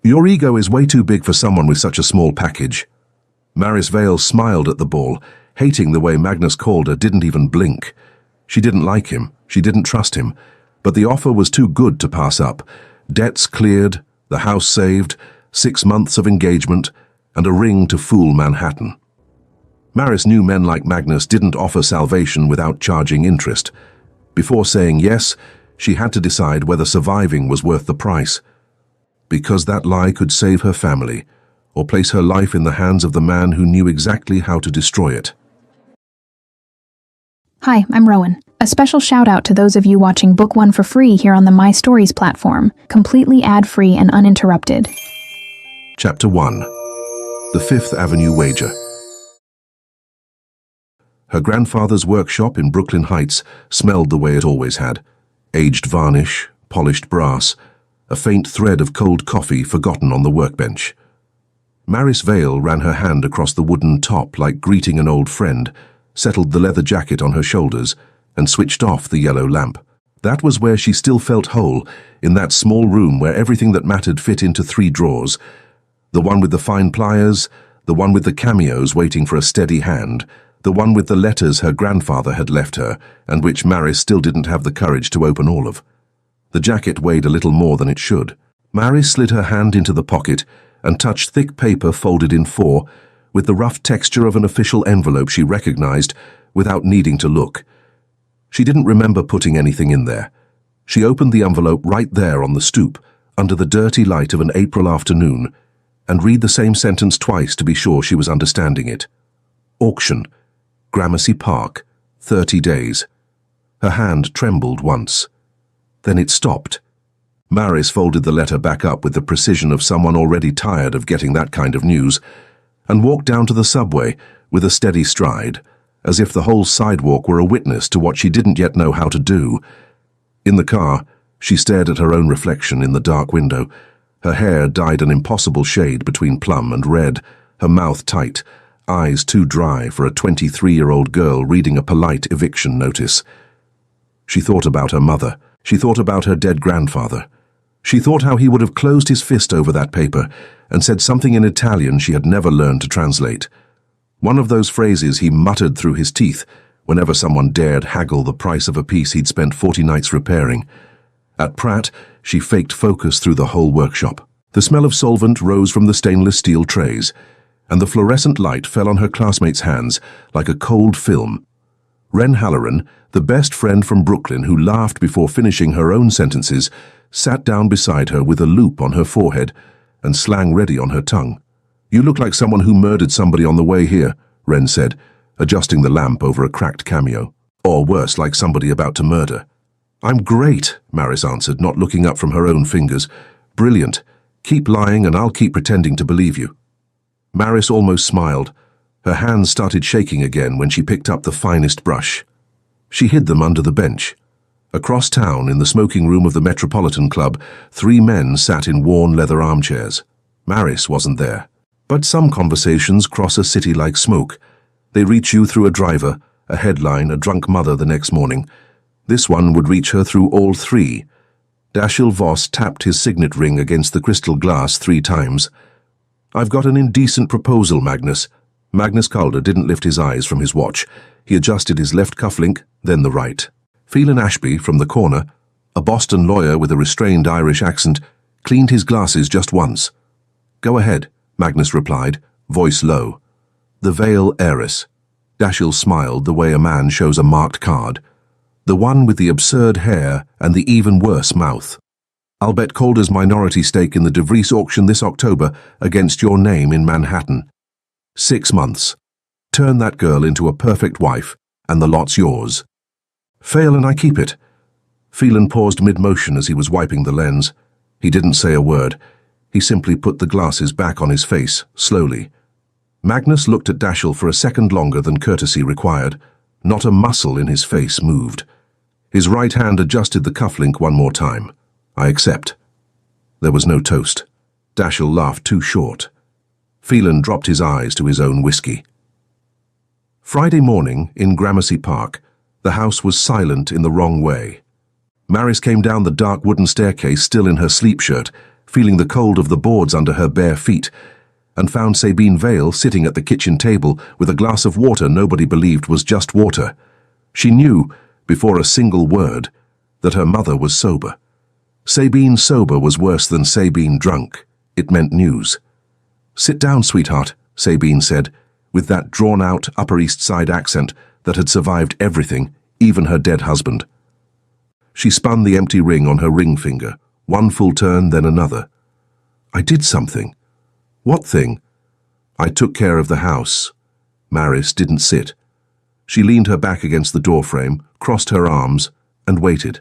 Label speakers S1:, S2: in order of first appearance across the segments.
S1: Your ego is way too big for someone with such a small package. Maris Vale smiled at the ball, hating the way Magnus Calder didn't even blink. She didn't like him, she didn't trust him, but the offer was too good to pass up. Debts cleared, the house saved, 6 months of engagement, and a ring to fool Manhattan. Maris knew men like Magnus didn't offer salvation without charging interest. Before saying yes, she had to decide whether surviving was worth the price. Because that lie could save her family, or place her life in the hands of the man who knew exactly how to destroy it.
S2: Hi, I'm Rowan. A special shout out to those of you watching Book 1 for free here on the My Stories platform, completely ad-free and uninterrupted.
S1: Chapter 1. The Fifth Avenue Wager. Her grandfather's workshop in Brooklyn Heights smelled the way it always had. Aged varnish, polished brass, a faint thread of cold coffee forgotten on the workbench. Maris Vale ran her hand across the wooden top like greeting an old friend, settled the leather jacket on her shoulders, and switched off the yellow lamp. That was where she still felt whole, in that small room where everything that mattered fit into 3 drawers. The one with the fine pliers, the one with the cameos waiting for a steady hand, the one with the letters her grandfather had left her, and which Maris still didn't have the courage to open all of. The jacket weighed a little more than it should. Maris slid her hand into the pocket and touched thick paper folded in 4, with the rough texture of an official envelope she recognized without needing to look. She didn't remember putting anything in there. She opened the envelope right there on the stoop, under the dirty light of an April afternoon, and read the same sentence twice to be sure she was understanding it. Auction. Gramercy Park. 30 days. Her hand trembled once. Then it stopped. Maris folded the letter back up with the precision of someone already tired of getting that kind of news, and walked down to the subway with a steady stride, as if the whole sidewalk were a witness to what she didn't yet know how to do. In the car, she stared at her own reflection in the dark window. Her hair dyed an impossible shade between plum and red, her mouth tight, eyes too dry for a 23-year-old girl reading a polite eviction notice. She thought about her mother. She thought about her dead grandfather. She thought how he would have closed his fist over that paper and said something in Italian she had never learned to translate. One of those phrases he muttered through his teeth whenever someone dared haggle the price of a piece he'd spent 40 nights repairing. At Pratt, she faked focus through the whole workshop. The smell of solvent rose from the stainless steel trays, and the fluorescent light fell on her classmates' hands like a cold film. Wren Halloran, the best friend from Brooklyn who laughed before finishing her own sentences, sat down beside her with a loop on her forehead and slang ready on her tongue. "You look like someone who murdered somebody on the way here," Wren said, adjusting the lamp over a cracked cameo. "Or worse, like somebody about to murder." "I'm great," Maris answered, not looking up from her own fingers. "Brilliant. Keep lying and I'll keep pretending to believe you." Maris almost smiled. Her hands started shaking again when she picked up the finest brush. She hid them under the bench. Across town, in the smoking room of the Metropolitan Club, 3 men sat in worn leather armchairs. Maris wasn't there. But some conversations cross a city like smoke. They reach you through a driver, a headline, a drunk mother the next morning. This one would reach her through all 3. Dashiell Voss tapped his signet ring against the crystal glass 3 times. "I've got an indecent proposal, Magnus." Magnus Calder didn't lift his eyes from his watch. He adjusted his left cufflink, then the right. Phelan Ashby, from the corner, a Boston lawyer with a restrained Irish accent, cleaned his glasses just once. "Go ahead," Magnus replied, voice low. "The Vale heiress." Dashiell smiled the way a man shows a marked card. "The one with the absurd hair and the even worse mouth. I'll bet Calder's minority stake in the DeVries auction this October against your name in Manhattan. 6 months. Turn that girl into a perfect wife, and the lot's yours." "Fail and I keep it." Phelan paused mid-motion as he was wiping the lens. He didn't say a word. He simply put the glasses back on his face, slowly. Magnus looked at Dashiell for a second longer than courtesy required. Not a muscle in his face moved. His right hand adjusted the cufflink one more time. "I accept." There was no toast. Dashiell laughed too short. Phelan dropped his eyes to his own whiskey. Friday morning, in Gramercy Park, the house was silent in the wrong way. Maris came down the dark wooden staircase still in her sleep shirt, feeling the cold of the boards under her bare feet, and found Sabine Vale sitting at the kitchen table with a glass of water nobody believed was just water. She knew, before a single word, that her mother was sober. Sabine sober was worse than Sabine drunk. It meant news. "Sit down, sweetheart," Sabine said, with that drawn-out Upper East Side accent that had survived everything, even her dead husband. She spun the empty ring on her ring finger, one full turn, then another. "I did something." "What thing?" "I took care of the house." Maris didn't sit. She leaned her back against the doorframe, crossed her arms, and waited.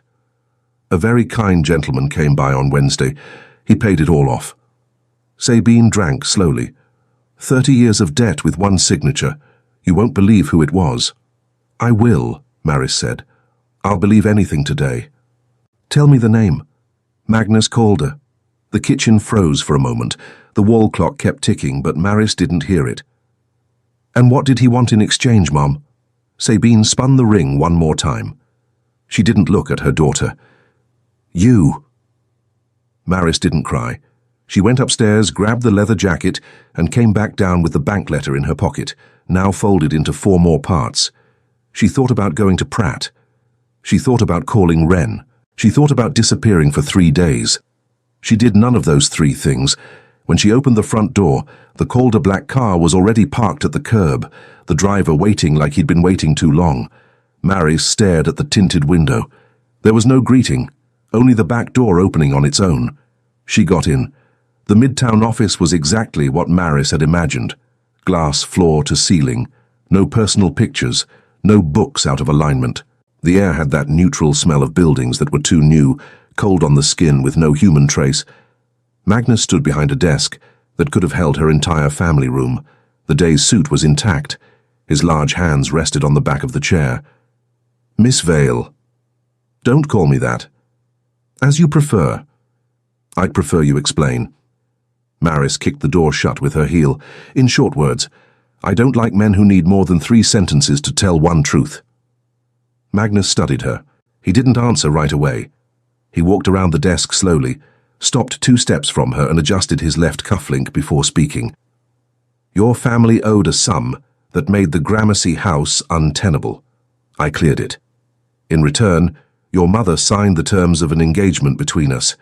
S1: A very kind gentleman came by on Wednesday. He paid it all off. Sabine drank slowly. 30 years of debt with one signature. You won't believe who it was. "I will," Maris said. "I'll believe anything today." "Tell me the name." "Magnus Calder." The kitchen froze for a moment. The wall clock kept ticking, but Maris didn't hear it. "And what did he want in exchange, Mom?" Sabine spun the ring one more time. She didn't look at her daughter. "You." Maris didn't cry. She went upstairs, grabbed the leather jacket, and came back down with the bank letter in her pocket, now folded into 4 more parts. She thought about going to Pratt. She thought about calling Wren. She thought about disappearing for 3 days. She did none of those 3 things. When she opened the front door, the Calder black car was already parked at the curb, the driver waiting like he'd been waiting too long. Maris stared at the tinted window. There was no greeting, only the back door opening on its own. She got in. The Midtown office was exactly what Maris had imagined. Glass floor to ceiling, no personal pictures, no books out of alignment. The air had that neutral smell of buildings that were too new, cold on the skin with no human trace. Magnus stood behind a desk that could have held her entire family room. The day's suit was intact. His large hands rested on the back of the chair. "Miss Vale." "Don't call me that." "As you prefer." "I'd prefer you explain." Maris kicked the door shut with her heel. "In short words, I don't like men who need more than 3 sentences to tell one truth." Magnus studied her. He didn't answer right away. He walked around the desk slowly, stopped 2 steps from her and adjusted his left cufflink before speaking. "Your family owed a sum that made the Gramercy house untenable. I cleared it. In return, your mother signed the terms of an engagement between us.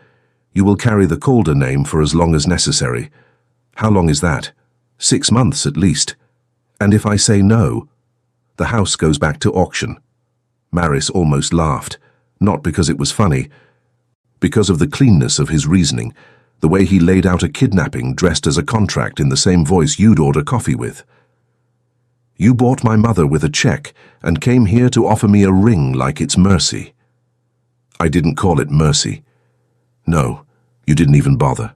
S1: You will carry the Calder name for as long as necessary." "How long is that?" 6 months at least. "And if I say no?" "The house goes back to auction." Maris almost laughed, not because it was funny, because of the cleanness of his reasoning, the way he laid out a kidnapping dressed as a contract in the same voice you'd order coffee with. "You bought my mother with a check and came here to offer me a ring like it's mercy." "I didn't call it mercy." "No, you didn't even bother."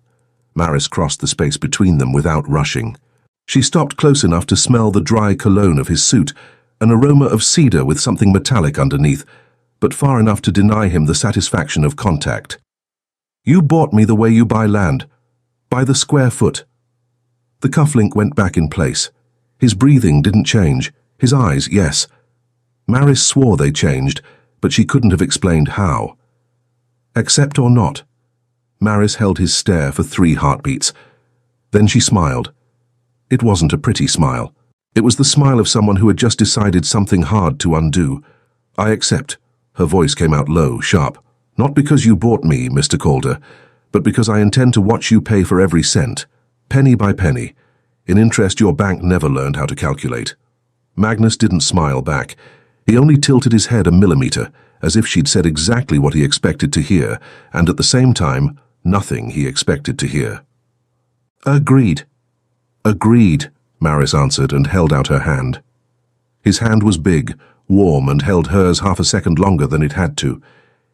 S1: Maris crossed the space between them without rushing. She stopped close enough to smell the dry cologne of his suit, an aroma of cedar with something metallic underneath, but far enough to deny him the satisfaction of contact. "You bought me the way you buy land, by the square foot." The cufflink went back in place. His breathing didn't change. His eyes, yes. Maris swore they changed, but she couldn't have explained how. "Accept or not?" Maris held his stare for 3 heartbeats. Then she smiled. It wasn't a pretty smile. It was the smile of someone who had just decided something hard to undo. "I accept." Her voice came out low, sharp. "Not because you bought me, Mr. Calder, but because I intend to watch you pay for every cent, penny by penny, in interest your bank never learned how to calculate." Magnus didn't smile back. He only tilted his head a millimeter, as if she'd said exactly what he expected to hear, and at the same time, nothing he expected to hear. "Agreed." "Agreed," Maris answered and held out her hand. His hand was big, warm, and held hers half a second longer than it had to.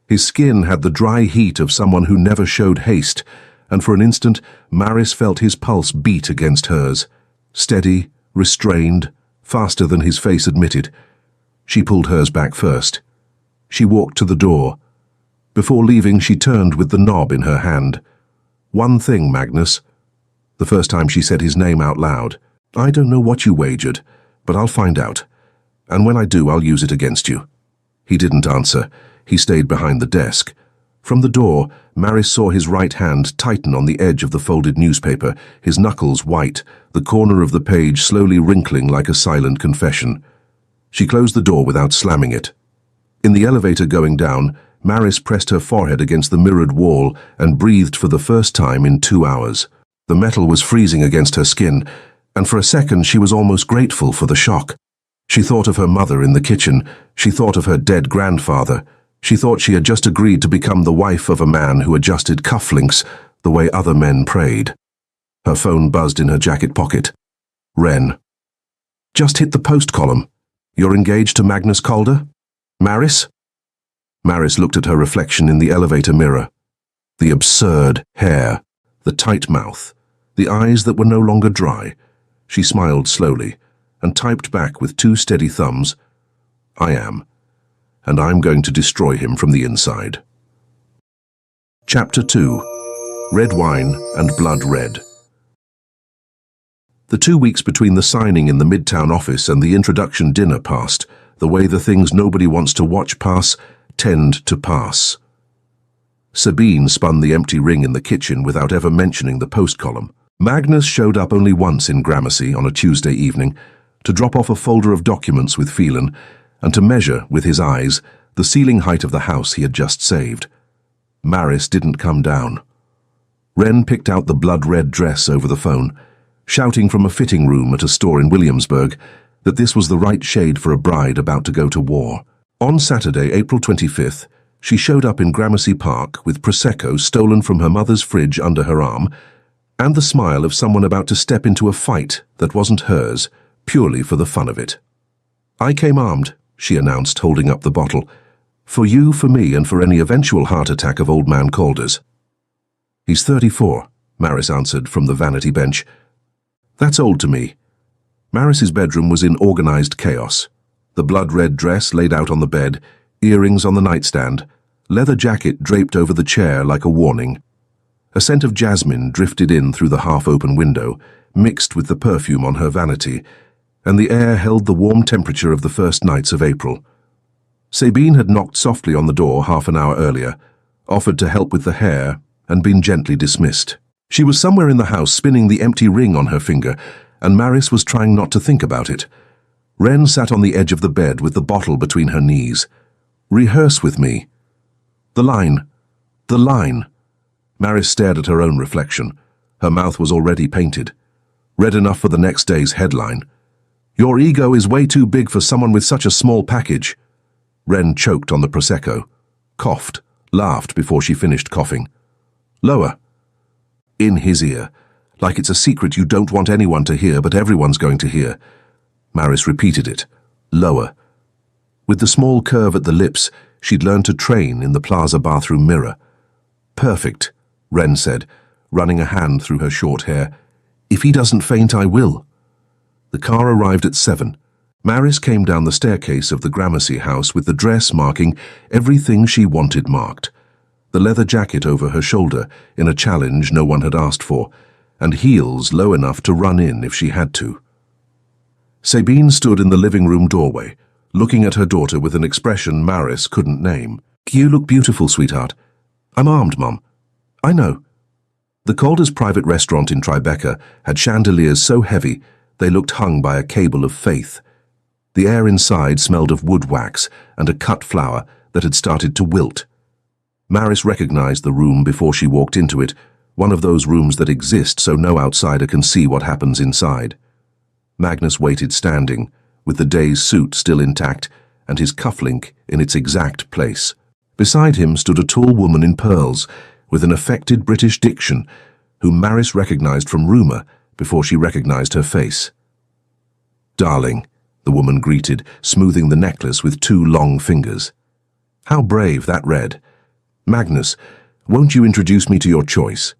S1: His skin had the dry heat of someone who never showed haste, and for an instant Maris felt his pulse beat against hers. Steady, restrained, faster than his face admitted. She pulled hers back first. She walked to the door. Before leaving, she turned with the knob in her hand. "One thing, Magnus." The first time she said his name out loud. "I don't know what you wagered, but I'll find out. And when I do, I'll use it against you." He didn't answer. He stayed behind the desk. From the door, Maris saw his right hand tighten on the edge of the folded newspaper, his knuckles white, the corner of the page slowly wrinkling like a silent confession. She closed the door without slamming it. In the elevator going down, Maris pressed her forehead against the mirrored wall and breathed for the first time in 2 hours. The metal was freezing against her skin, and for a second she was almost grateful for the shock. She thought of her mother in the kitchen. She thought of her dead grandfather. She thought she had just agreed to become the wife of a man who adjusted cufflinks the way other men prayed. Her phone buzzed in her jacket pocket. Ren. Just hit the post column. You're engaged to Magnus Calder? Maris? Maris looked at her reflection in the elevator mirror. The absurd hair, the tight mouth, the eyes that were no longer dry. She smiled slowly and typed back with 2 steady thumbs, I am, and I'm going to destroy him from the inside. Chapter 2. Red Wine and Blood Red. The 2 weeks between the signing in the Midtown office and the introduction dinner passed, the way the things nobody wants to watch pass tend to pass. Sabine spun the empty ring in the kitchen without ever mentioning the post column. Magnus showed up only once in Gramercy on a Tuesday evening to drop off a folder of documents with Phelan and to measure, with his eyes, the ceiling height of the house he had just saved. Maris didn't come down. Ren picked out the blood-red dress over the phone, shouting from a fitting room at a store in Williamsburg that this was the right shade for a bride about to go to war. On Saturday, April 25th, she showed up in Gramercy Park with Prosecco stolen from her mother's fridge under her arm and the smile of someone about to step into a fight that wasn't hers, purely for the fun of it. I came armed, she announced, holding up the bottle. For you, for me, and for any eventual heart attack of old man Calder's. He's 34, Maris answered from the vanity bench. That's old to me. Maris's bedroom was in organized chaos. The blood-red dress laid out on the bed, earrings on the nightstand, leather jacket draped over the chair like a warning. A scent of jasmine drifted in through the half-open window, mixed with the perfume on her vanity, and the air held the warm temperature of the first nights of April. Sabine had knocked softly on the door half an hour earlier, offered to help with the hair, and been gently dismissed. She was somewhere in the house spinning the empty ring on her finger, and Maris was trying not to think about it. Ren sat on the edge of the bed with the bottle between her knees. Rehearse with me. The line. The line. Maris stared at her own reflection. Her mouth was already painted. Red enough for the next day's headline. Your ego is way too big for someone with such a small package. Ren choked on the Prosecco, coughed, laughed before she finished coughing. Lower. In his ear, like it's a secret you don't want anyone to hear, but everyone's going to hear. Maris repeated it. Lower. With the small curve at the lips, she'd learned to train in the plaza bathroom mirror. Perfect, Ren said, running a hand through her short hair. If he doesn't faint, I will. The car arrived at 7. Maris came down the staircase of the Gramercy house with the dress marking everything she wanted marked. The leather jacket over her shoulder in a challenge no one had asked for, and heels low enough to run in if she had to. Sabine stood in the living room doorway, looking at her daughter with an expression Maris couldn't name. You look beautiful, sweetheart. I'm armed, Mum. I know. The Calder's private restaurant in Tribeca had chandeliers so heavy they looked hung by a cable of faith. The air inside smelled of wood wax and a cut flower that had started to wilt. Maris recognized the room before she walked into it, one of those rooms that exist so no outsider can see what happens inside. Magnus waited standing, with the day's suit still intact and his cufflink in its exact place. Beside him stood a tall woman in pearls, with an affected British diction, whom Maris recognized from rumor before she recognized her face. Darling, the woman greeted, smoothing the necklace with 2 long fingers. How brave, that read. Magnus, won't you introduce me to your choice?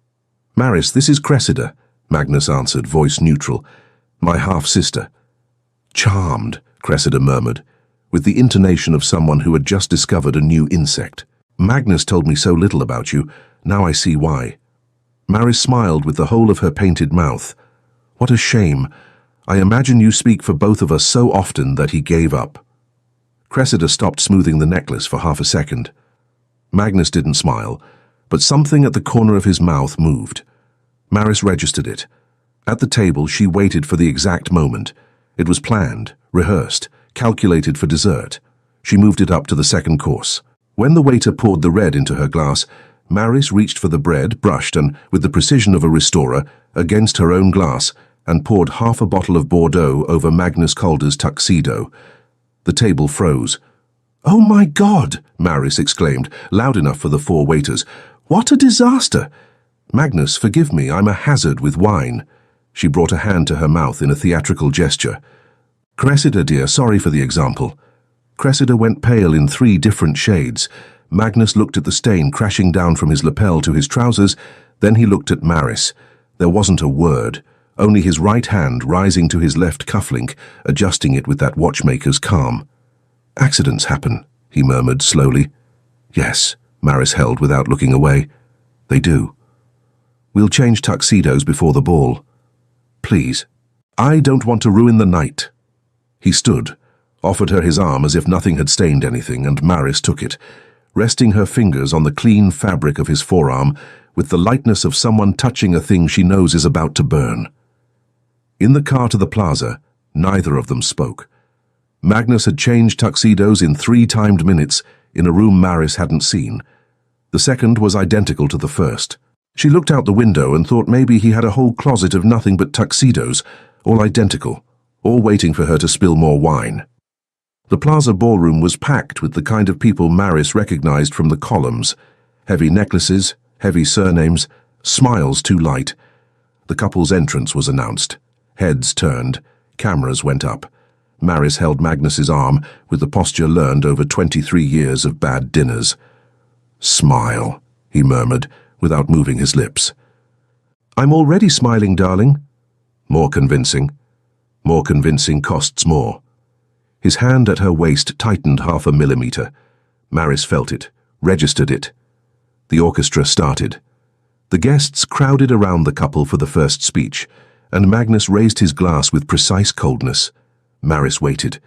S1: Maris, this is Cressida, Magnus answered, voice neutral. My half-sister. Charmed, Cressida murmured, with the intonation of someone who had just discovered a new insect. Magnus told me so little about you, now I see why. Maris smiled with the whole of her painted mouth. What a shame. I imagine you speak for both of us so often that he gave up. Cressida stopped smoothing the necklace for half a second. Magnus didn't smile, but something at the corner of his mouth moved. Maris registered it. At the table, she waited for the exact moment. It was planned, rehearsed, calculated for dessert. She moved it up to the second course. When the waiter poured the red into her glass, Maris reached for the bread, brushed and, with the precision of a restorer, against her own glass, and poured half a bottle of Bordeaux over Magnus Calder's tuxedo. The table froze. "Oh my God!" Maris exclaimed, loud enough for the four waiters. "What a disaster!" "Magnus, forgive me, I'm a hazard with wine." She brought a hand to her mouth in a theatrical gesture. "Cressida, dear, sorry for the example." Cressida went pale in 3 different shades. Magnus looked at the stain crashing down from his lapel to his trousers, then he looked at Maris. There wasn't a word, only his right hand rising to his left cufflink, adjusting it with that watchmaker's calm. "Accidents happen," he murmured slowly. "Yes," Maris held without looking away. "They do. We'll change tuxedos before the ball. Please. I don't want to ruin the night." He stood, offered her his arm as if nothing had stained anything, and Maris took it, resting her fingers on the clean fabric of his forearm with the lightness of someone touching a thing she knows is about to burn. In the car to the plaza, neither of them spoke. Magnus had changed tuxedos in 3 timed minutes in a room Maris hadn't seen. The second was identical to the first. She looked out the window and thought maybe he had a whole closet of nothing but tuxedos, all identical, all waiting for her to spill more wine. The plaza ballroom was packed with the kind of people Maris recognized from the columns. Heavy necklaces, heavy surnames, smiles too light. The couple's entrance was announced. Heads turned, cameras went up. Maris held Magnus's arm with the posture learned over 23 years of bad dinners. "Smile," he murmured, without moving his lips. "I'm already smiling, darling." More convincing. More convincing costs more. His hand at her waist tightened 0.5 millimeter. Maris felt it, registered it. The orchestra started. The guests crowded around the couple for the first speech, and Magnus raised his glass with precise coldness. Maris waited.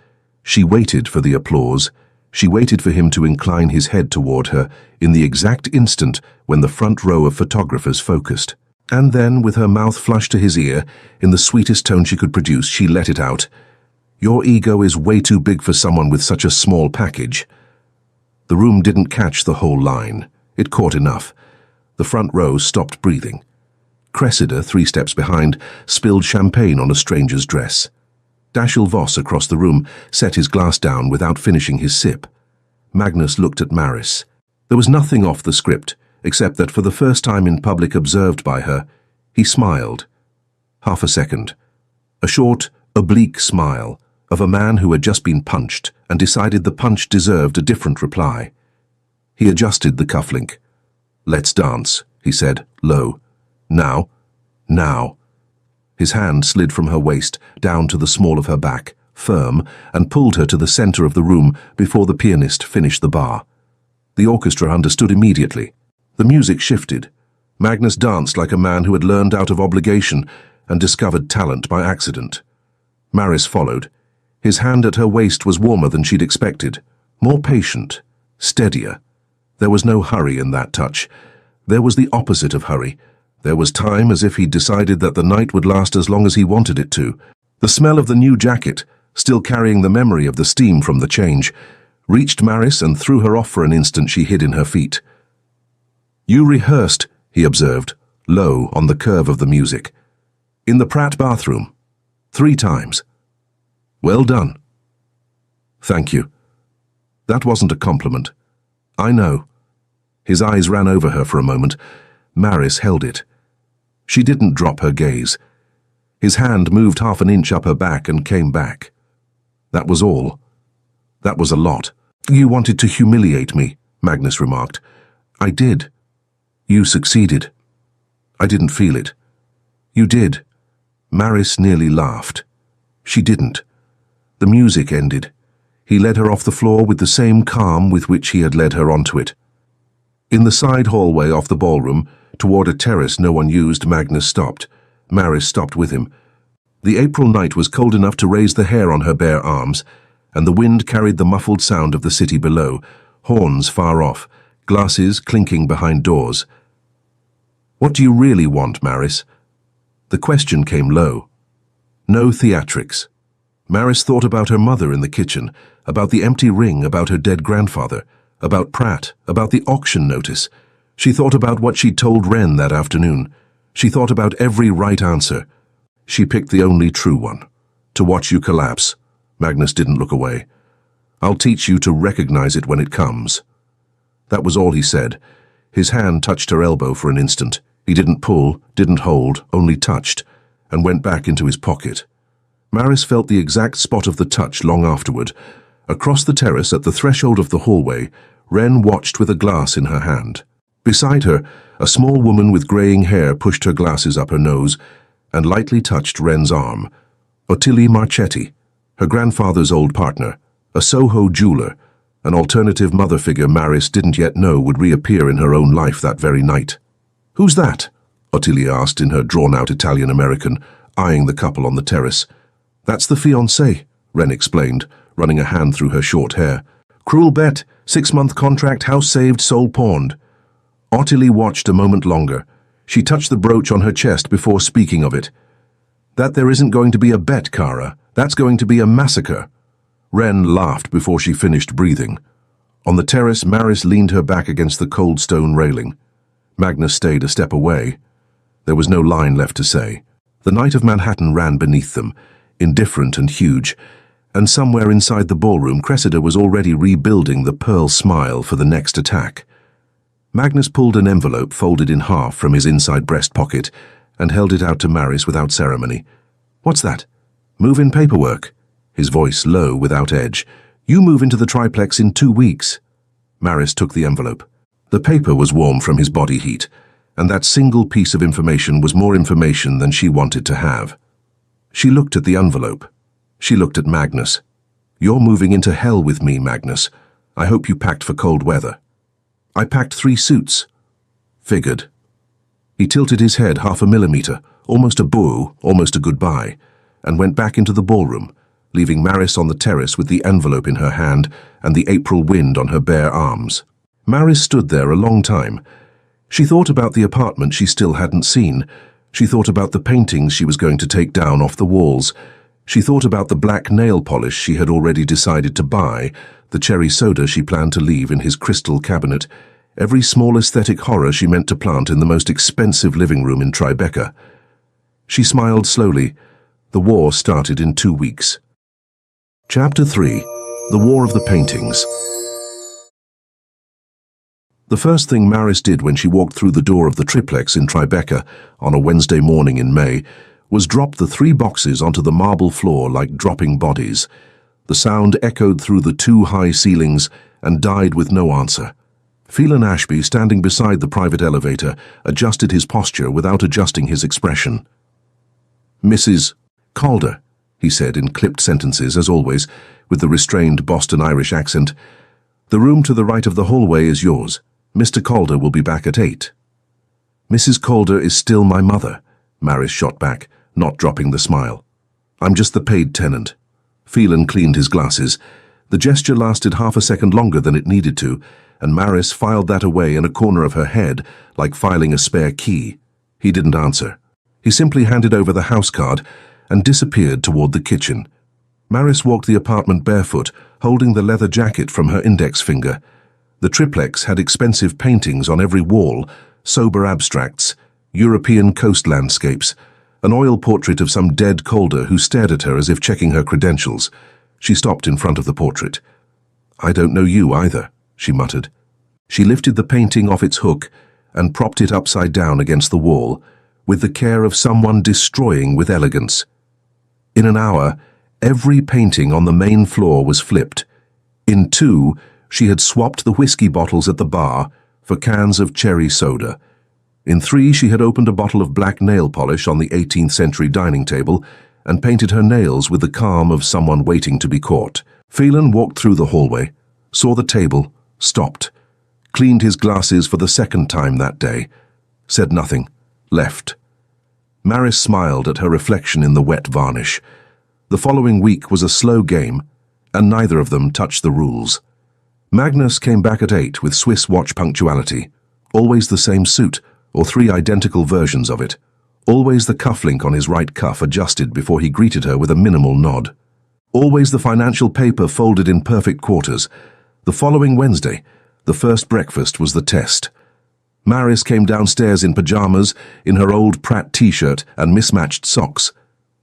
S1: She waited for the applause. She waited for him to incline his head toward her in the exact instant when the front row of photographers focused. And then, with her mouth flushed to his ear, in the sweetest tone she could produce, she let it out. "Your ego is way too big for someone with such a small package." The room didn't catch the whole line. It caught enough. The front row stopped breathing. Cressida, 3 steps behind, spilled champagne on a stranger's dress. Dashiell Voss across the room set his glass down without finishing his sip. Magnus looked at Maris. There was nothing off the script, except that for the first time in public observed by her, he smiled. 1/2 second. A short, oblique smile of a man who had just been punched and decided the punch deserved a different reply. He adjusted the cufflink. "Let's dance," he said, low. "Now. Now." His hand slid from her waist down to the small of her back, firm, and pulled her to the center of the room before the pianist finished the bar. The orchestra understood immediately. The music shifted. Magnus danced like a man who had learned out of obligation and discovered talent by accident. Maris followed. His hand at her waist was warmer than she'd expected, more patient, steadier. There was no hurry in that touch. There was the opposite of hurry. There was time, as if he'd decided that the night would last as long as he wanted it to. The smell of the new jacket, still carrying the memory of the steam from the change, reached Maris and threw her off for an instant. She hid in her feet. "You rehearsed," he observed, low on the curve of the music. "In the Pratt bathroom. 3 times. Well done." "Thank you." That wasn't a compliment. "I know." His eyes ran over her for a moment. Maris held it. She didn't drop her gaze. His hand moved 1/2 inch up her back and came back. That was all. That was a lot. "You wanted to humiliate me," Magnus remarked. "I did. You succeeded." "I didn't feel it." "You did." Maris nearly laughed. She didn't. The music ended. He led her off the floor with the same calm with which he had led her onto it. In the side hallway off the ballroom, toward a terrace no one used, Magnus stopped. Maris stopped with him. The April night was cold enough to raise the hair on her bare arms, and the wind carried the muffled sound of the city below, horns far off, glasses clinking behind doors. "What do you really want, Maris?" The question came low. No theatrics. Maris thought about her mother in the kitchen, about the empty ring, about her dead grandfather, about Pratt, about the auction notice. She thought about what she'd told Wren that afternoon. She thought about every right answer. She picked the only true one. "To watch you collapse." Magnus didn't look away. "I'll teach you to recognize it when it comes." That was all he said. His hand touched her elbow for an instant. He didn't pull, didn't hold, only touched, and went back into his pocket. Maris felt the exact spot of the touch long afterward. Across the terrace at the threshold of the hallway, Wren watched with a glass in her hand. Beside her, a small woman with greying hair pushed her glasses up her nose and lightly touched Wren's arm. Ottilie Marchetti, her grandfather's old partner, a Soho jeweler, an alternative mother figure Maris didn't yet know would reappear in her own life that very night. "Who's that?" Ottilie asked in her drawn-out Italian-American, eyeing the couple on the terrace. "That's the fiancé," Wren explained, running a hand through her short hair. "Cruel bet, 6-month contract, house saved, soul pawned." Ottilie watched a moment longer. She touched the brooch on her chest before speaking of it. "That there isn't going to be a bet, Cara. That's going to be a massacre." Wren laughed before she finished breathing. On the terrace, Maris leaned her back against the cold stone railing. Magnus stayed a step away. There was no line left to say. The night of Manhattan ran beneath them, indifferent and huge, and somewhere inside the ballroom Cressida was already rebuilding the pearl smile for the next attack. Magnus pulled an envelope folded in half from his inside breast pocket and held it out to Maris without ceremony. "What's that?" "Move-in paperwork." His voice low, without edge. "You move into the triplex in 2 weeks." Maris took the envelope. The paper was warm from his body heat, and that single piece of information was more information than she wanted to have. She looked at the envelope. She looked at Magnus. "You're moving into hell with me, Magnus. I hope you packed for cold weather." "I packed 3 suits." "Figured." He tilted his head 0.5 millimeter, almost a boo, almost a goodbye, and went back into the ballroom, leaving Maris on the terrace with the envelope in her hand and the April wind on her bare arms. Maris stood there a long time. She thought about the apartment she still hadn't seen. She thought about the paintings she was going to take down off the walls. She thought about the black nail polish she had already decided to buy, the cherry soda she planned to leave in his crystal cabinet, every small aesthetic horror she meant to plant in the most expensive living room in Tribeca. She smiled slowly. The war started in 2 weeks. Chapter 3. The War of the Paintings. The first thing Maris did when she walked through the door of the triplex in Tribeca on a Wednesday morning in May was drop the 3 boxes onto the marble floor like dropping bodies. The sound echoed through the 2 high ceilings and died with no answer. Phelan Ashby, standing beside the private elevator, adjusted his posture without adjusting his expression. "Mrs. Calder," he said in clipped sentences, as always, with the restrained Boston-Irish accent. "The room to the right of the hallway is yours. Mr. Calder will be back at 8. "Mrs. Calder is still my mother," Maris shot back, not dropping the smile. "I'm just the paid tenant." Phelan cleaned his glasses. The gesture lasted 1/2 second longer than it needed to, and Maris filed that away in a corner of her head, like filing a spare key. He didn't answer. He simply handed over the house card and disappeared toward the kitchen. Maris walked the apartment barefoot, holding the leather jacket from her index finger. The triplex had expensive paintings on every wall, sober abstracts, European coast landscapes, an oil portrait of some dead Calder who stared at her as if checking her credentials. She stopped in front of the portrait. "I don't know you either," she muttered. She lifted the painting off its hook and propped it upside down against the wall, with the care of someone destroying with elegance. In an hour, every painting on the main floor was flipped. In 2, she had swapped the whiskey bottles at the bar for cans of cherry soda. In 3, she had opened a bottle of black nail polish on the 18th century dining table and painted her nails with the calm of someone waiting to be caught. Phelan walked through the hallway, saw the table, stopped, cleaned his glasses for the 2nd time that day, said nothing, left. Maris smiled at her reflection in the wet varnish. The following week was a slow game, and neither of them touched the rules. Magnus came back at 8 with Swiss watch punctuality. Always the same suit, or 3 identical versions of it. Always the cufflink on his right cuff adjusted before he greeted her with a minimal nod. Always the financial paper folded in perfect quarters. The following Wednesday, the first breakfast was the test. Maris came downstairs in pajamas, in her old Pratt t-shirt and mismatched socks.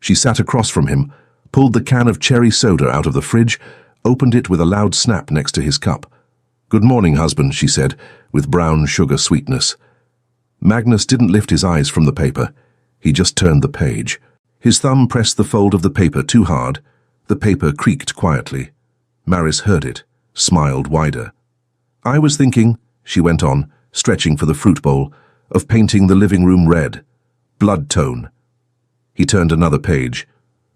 S1: She sat across from him, pulled the can of cherry soda out of the fridge, opened it with a loud snap next to his cup. "Good morning, husband," she said, with brown sugar sweetness. Magnus didn't lift his eyes from the paper. He just turned the page. His thumb pressed the fold of the paper too hard. The paper creaked quietly. Maris heard it, smiled wider. "I was thinking," she went on, stretching for the fruit bowl, "of painting the living room red. Blood tone." He turned another page.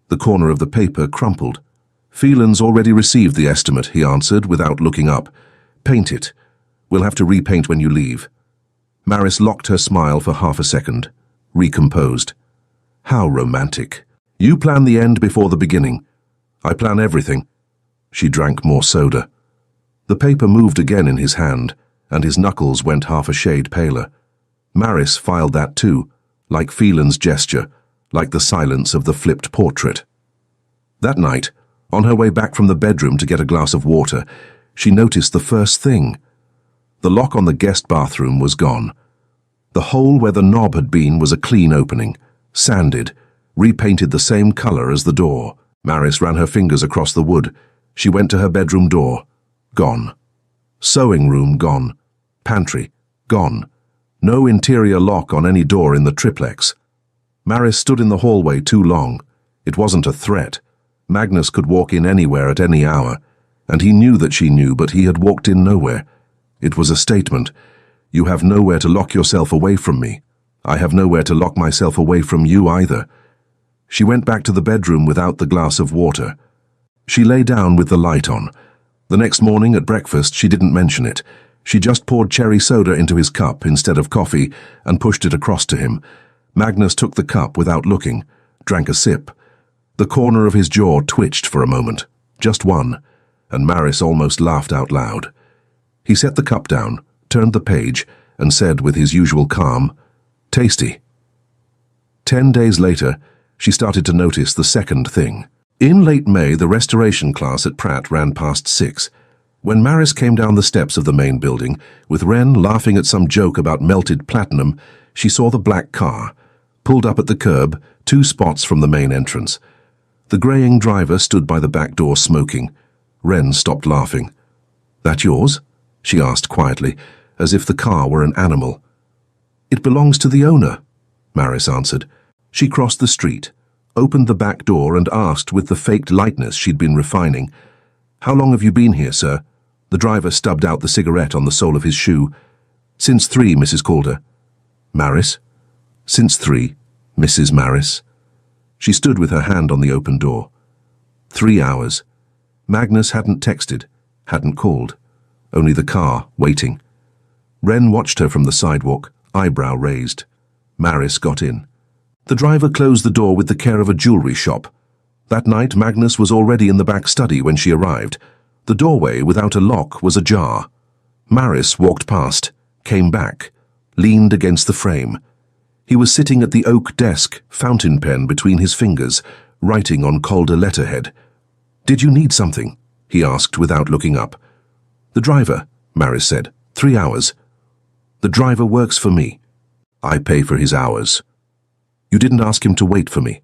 S1: The corner of the paper crumpled. "Phelan's already received the estimate," he answered without looking up. "Paint it. We'll have to repaint when you leave." Maris locked her smile for half a second, recomposed. "How romantic. You plan the end before the beginning. I plan everything." She drank more soda. The paper moved again in his hand, and his knuckles went half a shade paler. Maris filed that too, like Phelan's gesture, like the silence of the flipped portrait. That night, on her way back from the bedroom to get a glass of water, she noticed the first thing. The lock on the guest bathroom was gone. The hole where the knob had been was a clean opening, sanded, repainted the same color as the door. Maris ran her fingers across the wood. She went to her bedroom door. Gone. Sewing room gone. Pantry gone. No interior lock on any door in the triplex. Maris stood in the hallway too long. It wasn't a threat. Magnus could walk in anywhere at any hour, and he knew that she knew, but he had walked in nowhere. It was a statement. You have nowhere to lock yourself away from me. I have nowhere to lock myself away from you either. She went back to the bedroom without the glass of water. She lay down with the light on. The next morning at breakfast she didn't mention it. She just poured cherry soda into his cup instead of coffee and pushed it across to him. Magnus took the cup without looking, drank a sip. The corner of his jaw twitched for a moment, just one, and Maris almost laughed out loud. He set the cup down, turned the page, and said with his usual calm, "Tasty." 10 days later, she started to notice the second thing. In late May, the restoration class at Pratt ran past 6. When Maris came down the steps of the main building, with Wren laughing at some joke about melted platinum, she saw the black car, pulled up at the curb, 2 spots from the main entrance. The greying driver stood by the back door smoking. Wren stopped laughing. "That yours?" she asked quietly, as if the car were an animal. "It belongs to the owner," Maris answered. She crossed the street, opened the back door and asked with the faked lightness she'd been refining, "How long have you been here, sir?" The driver stubbed out the cigarette on the sole of his shoe. "Since 3, Mrs. Calder." "Maris?" "Since 3, Mrs. Maris." She stood with her hand on the open door. 3 hours. Magnus hadn't texted, hadn't called. Only the car, waiting. Wren watched her from the sidewalk, eyebrow raised. Maris got in. The driver closed the door with the care of a jewelry shop. That night, Magnus was already in the back study when she arrived. The doorway, without a lock, was ajar. Maris walked past, came back, leaned against the frame. He was sitting at the oak desk, fountain pen between his fingers, writing on Calder letterhead. "Did you need something?" he asked without looking up. "The driver," Maris said. 3 hours. "The driver works for me. I pay for his hours." "You didn't ask him to wait for me."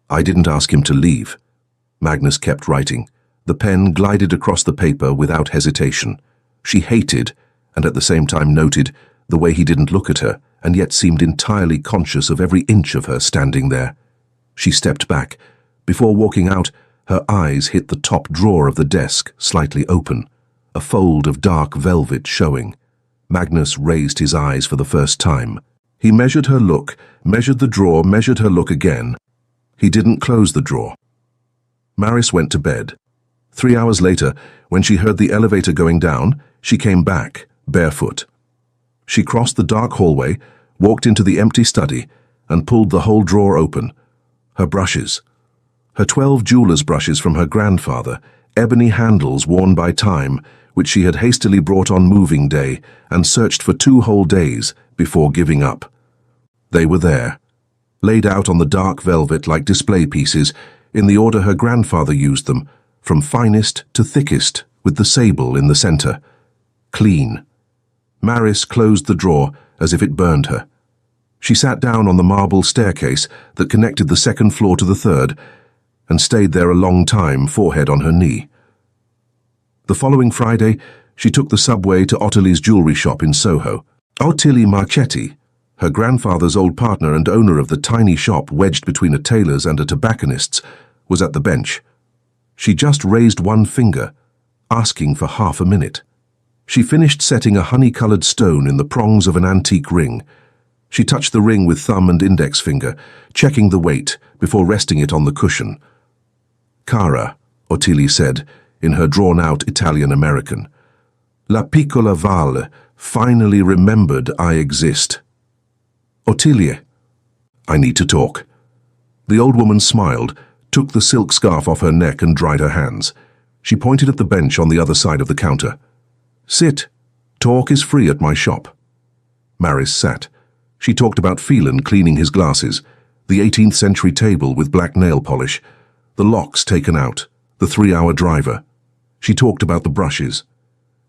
S1: "I didn't ask him to leave." Magnus kept writing. The pen glided across the paper without hesitation. She hated, and at the same time noted, the way he didn't look at her, and yet seemed entirely conscious of every inch of her standing there. She stepped back. Before walking out, her eyes hit the top drawer of the desk, slightly open, a fold of dark velvet showing. Magnus raised his eyes for the first time. He measured her look, measured the drawer, measured her look again. He didn't close the drawer. Maris went to bed. 3 hours later, when she heard the elevator going down, she came back, barefoot. She crossed the dark hallway, walked into the empty study, and pulled the whole drawer open. Her brushes. Her 12 jeweler's brushes from her grandfather, ebony handles worn by time, which she had hastily brought on moving day and searched for 2 whole days before giving up. They were there, laid out on the dark velvet like display pieces in the order her grandfather used them, from finest to thickest, with the sable in the center. Clean. Maris closed the drawer as if it burned her. She sat down on the marble staircase that connected the 2nd floor to the 3rd and stayed there a long time, forehead on her knee. The following Friday, she took the subway to Ottilie's jewelry shop in Soho. Ottilie Marchetti, her grandfather's old partner and owner of the tiny shop wedged between a tailor's and a tobacconist's, was at the bench. She just raised one finger, asking for half a minute. She finished setting a honey-colored stone in the prongs of an antique ring. She touched the ring with thumb and index finger, checking the weight before resting it on the cushion. "Cara," Ottilie said, in her drawn-out Italian-American. "La piccola Val finally remembered I exist." "Ottilie, I need to talk." The old woman smiled, took the silk scarf off her neck and dried her hands. She pointed at the bench on the other side of the counter. "Sit. Talk is free at my shop." Maris sat. She talked about Phelan cleaning his glasses, the 18th century table with black nail polish, the locks taken out, the 3-hour driver. She talked about the brushes.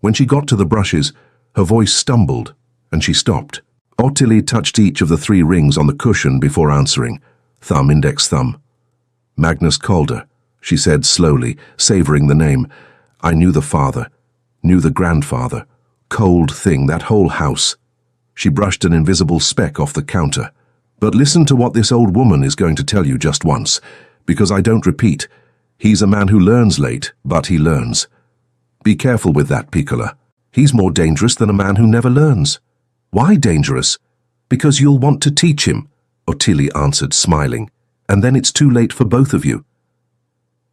S1: When she got to the brushes, her voice stumbled, and she stopped. Ottilie touched each of the 3 rings on the cushion before answering. Thumb, index, thumb. "Magnus Calder," she said slowly, savoring the name. "I knew the father, knew the grandfather. Cold thing, that whole house." She brushed an invisible speck off the counter. "But listen to what this old woman is going to tell you just once, because I don't repeat. He's a man who learns late, but he learns. Be careful with that, Piccola. He's more dangerous than a man who never learns." "Why dangerous?" "Because you'll want to teach him," Ottilie answered, smiling. "And then it's too late for both of you."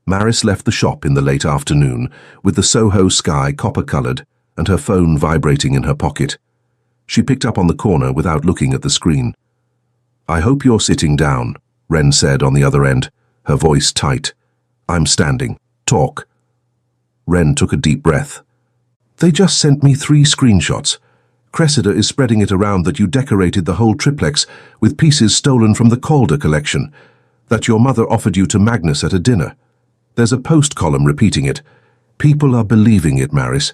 S1: Maris left the shop in the late afternoon, with the Soho sky copper-colored and her phone vibrating in her pocket. She picked up on the corner without looking at the screen. "I hope you're sitting down," Wren said on the other end, her voice tight. "I'm standing. Talk." Wren took a deep breath. "They just sent me 3 screenshots. Cressida is spreading it around that you decorated the whole triplex with pieces stolen from the Calder collection, that your mother offered you to Magnus at a dinner. There's a post column repeating it. People are believing it, Maris."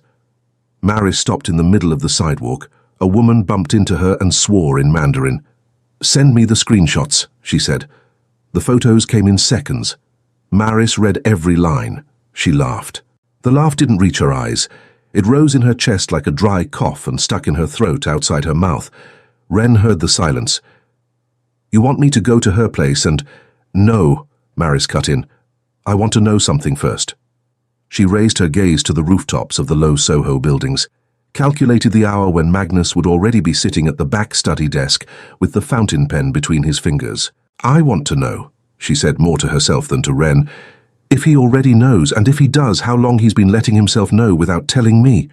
S1: Maris stopped in the middle of the sidewalk. A woman bumped into her and swore in Mandarin. "Send me the screenshots," she said. The photos came in seconds. Maris read every line. She laughed. The laugh didn't reach her eyes. It rose in her chest like a dry cough and stuck in her throat outside her mouth. Wren heard the silence. "You want me to go to her place and—" "No," Maris cut in. "I want to know something first." She raised her gaze to the rooftops of the low Soho buildings, calculated the hour when Magnus would already be sitting at the back study desk with the fountain pen between his fingers. "I want to know," she said more to herself than to Wren, "if he already knows, and if he does, how long he's been letting himself know without telling me."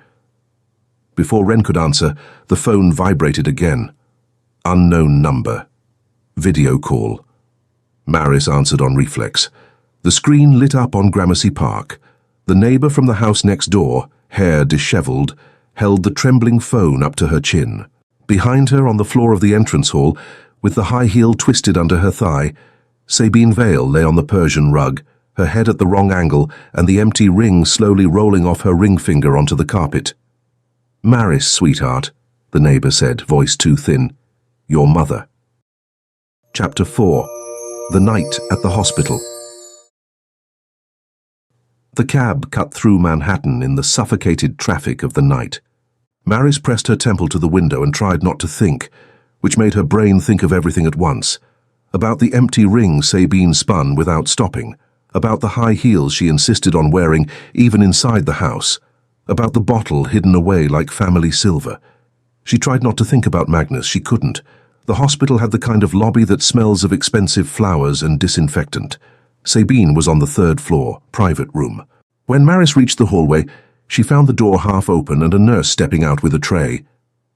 S1: Before Wren could answer, the phone vibrated again. Unknown number. Video call. Maris answered on reflex. The screen lit up on Gramercy Park. The neighbor from the house next door, hair disheveled, held the trembling phone up to her chin. Behind her on the floor of the entrance hall, with the high heel twisted under her thigh, Sabine Vale lay on the Persian rug, her head at the wrong angle and the empty ring slowly rolling off her ring finger onto the carpet. "Maris, sweetheart," the neighbor said, voice too thin. "Your mother." Chapter 4. The Night at the Hospital. The cab cut through Manhattan in the suffocated traffic of the night. Maris pressed her temple to the window and tried not to think, which made her brain think of everything at once. About the empty ring Sabine spun without stopping, about the high heels she insisted on wearing even inside the house, about the bottle hidden away like family silver. She tried not to think about Magnus. She couldn't. The hospital had the kind of lobby that smells of expensive flowers and disinfectant. Sabine was on the 3rd floor, private room. When Maris reached the hallway, she found the door half open and a nurse stepping out with a tray.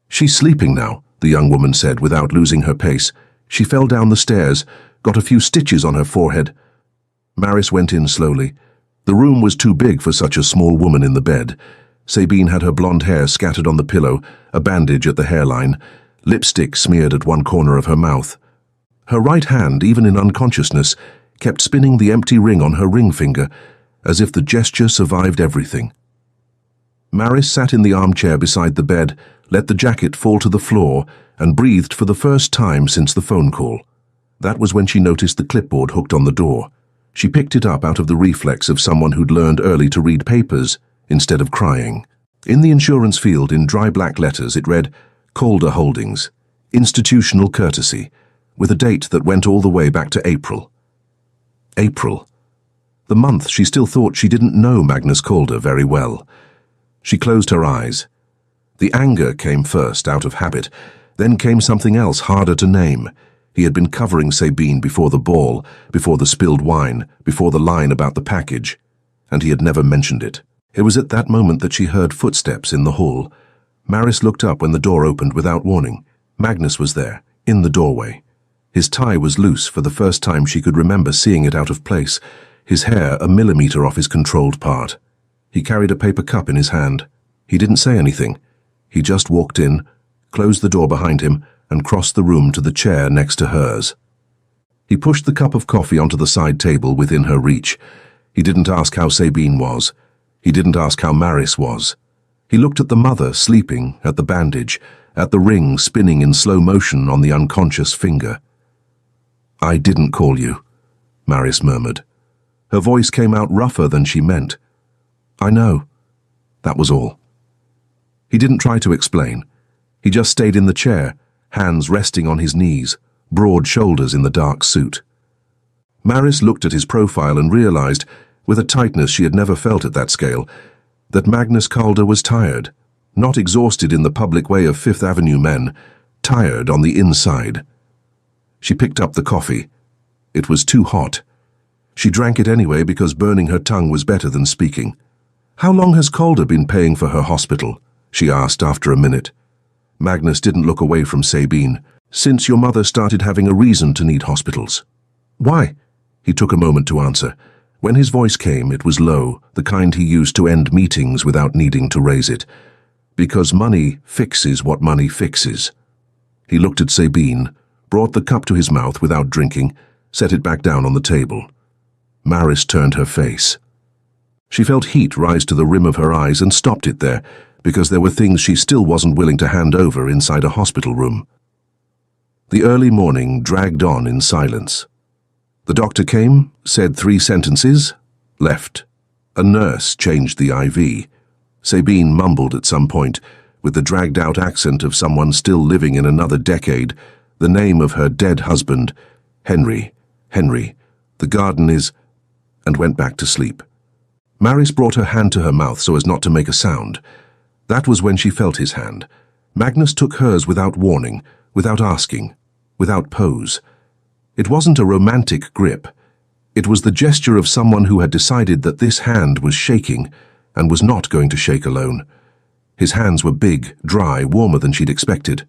S1: "She's sleeping now," the young woman said without losing her pace. She fell down the stairs, got a few stitches on her forehead. Maris went in slowly. The room was too big for such a small woman in the bed. Sabine had her blonde hair scattered on the pillow, a bandage at the hairline, lipstick smeared at one corner of her mouth. Her right hand, even in unconsciousness, kept spinning the empty ring on her ring finger, as if the gesture survived everything. Maris sat in the armchair beside the bed, let the jacket fall to the floor, and breathed for the first time since the phone call. That was when she noticed the clipboard hooked on the door. She picked it up out of the reflex of someone who'd learned early to read papers instead of crying. In the insurance field, in dry black letters, it read, Calder Holdings, Institutional Courtesy, with a date that went all the way back to April. April. The month she still thought she didn't know Magnus Calder very well. She closed her eyes. The anger came first, out of habit. Then came something else harder to name. He had been covering Sabine before the ball, before the spilled wine, before the line about the package, and he had never mentioned it. It was at that moment that she heard footsteps in the hall. Maris looked up when the door opened without warning. Magnus was there, in the doorway. His tie was loose for the first time she could remember seeing it out of place, his hair a millimeter off his controlled part. He carried a paper cup in his hand. He didn't say anything. He just walked in, closed the door behind him, and crossed the room to the chair next to hers. He pushed the cup of coffee onto the side table within her reach. He didn't ask how Sabine was. He didn't ask how Maris was. He looked at the mother sleeping, at the bandage, at the ring spinning in slow motion on the unconscious finger. "I didn't call you," Maris murmured. Her voice came out rougher than she meant. "I know." That was all. He didn't try to explain. He just stayed in the chair, hands resting on his knees, broad shoulders in the dark suit. Maris looked at his profile and realized, with a tightness she had never felt at that scale, that Magnus Calder was tired, not exhausted in the public way of Fifth Avenue men, tired on the inside. She picked up the coffee. It was too hot. She drank it anyway because burning her tongue was better than speaking. "How long has Calder been paying for her hospital?" she asked after a minute. Magnus didn't look away from Sabine. "Since your mother started having a reason to need hospitals." "Why?" He took a moment to answer. When his voice came, it was low, the kind he used to end meetings without needing to raise it. "Because money fixes what money fixes." He looked at Sabine, brought the cup to his mouth without drinking, set it back down on the table. Maris turned her face. She felt heat rise to the rim of her eyes and stopped it there, because there were things she still wasn't willing to hand over inside a hospital room. The early morning dragged on in silence. The doctor came, said 3 sentences, left. A nurse changed the IV. Sabine mumbled at some point, with the dragged-out accent of someone still living in another decade, the name of her dead husband, Henry, the garden is, and went back to sleep. Maris brought her hand to her mouth so as not to make a sound. That was when she felt his hand. Magnus took hers without warning, without asking, without pose. It wasn't a romantic grip. It was the gesture of someone who had decided that this hand was shaking and was not going to shake alone. His hands were big, dry, warmer than she'd expected.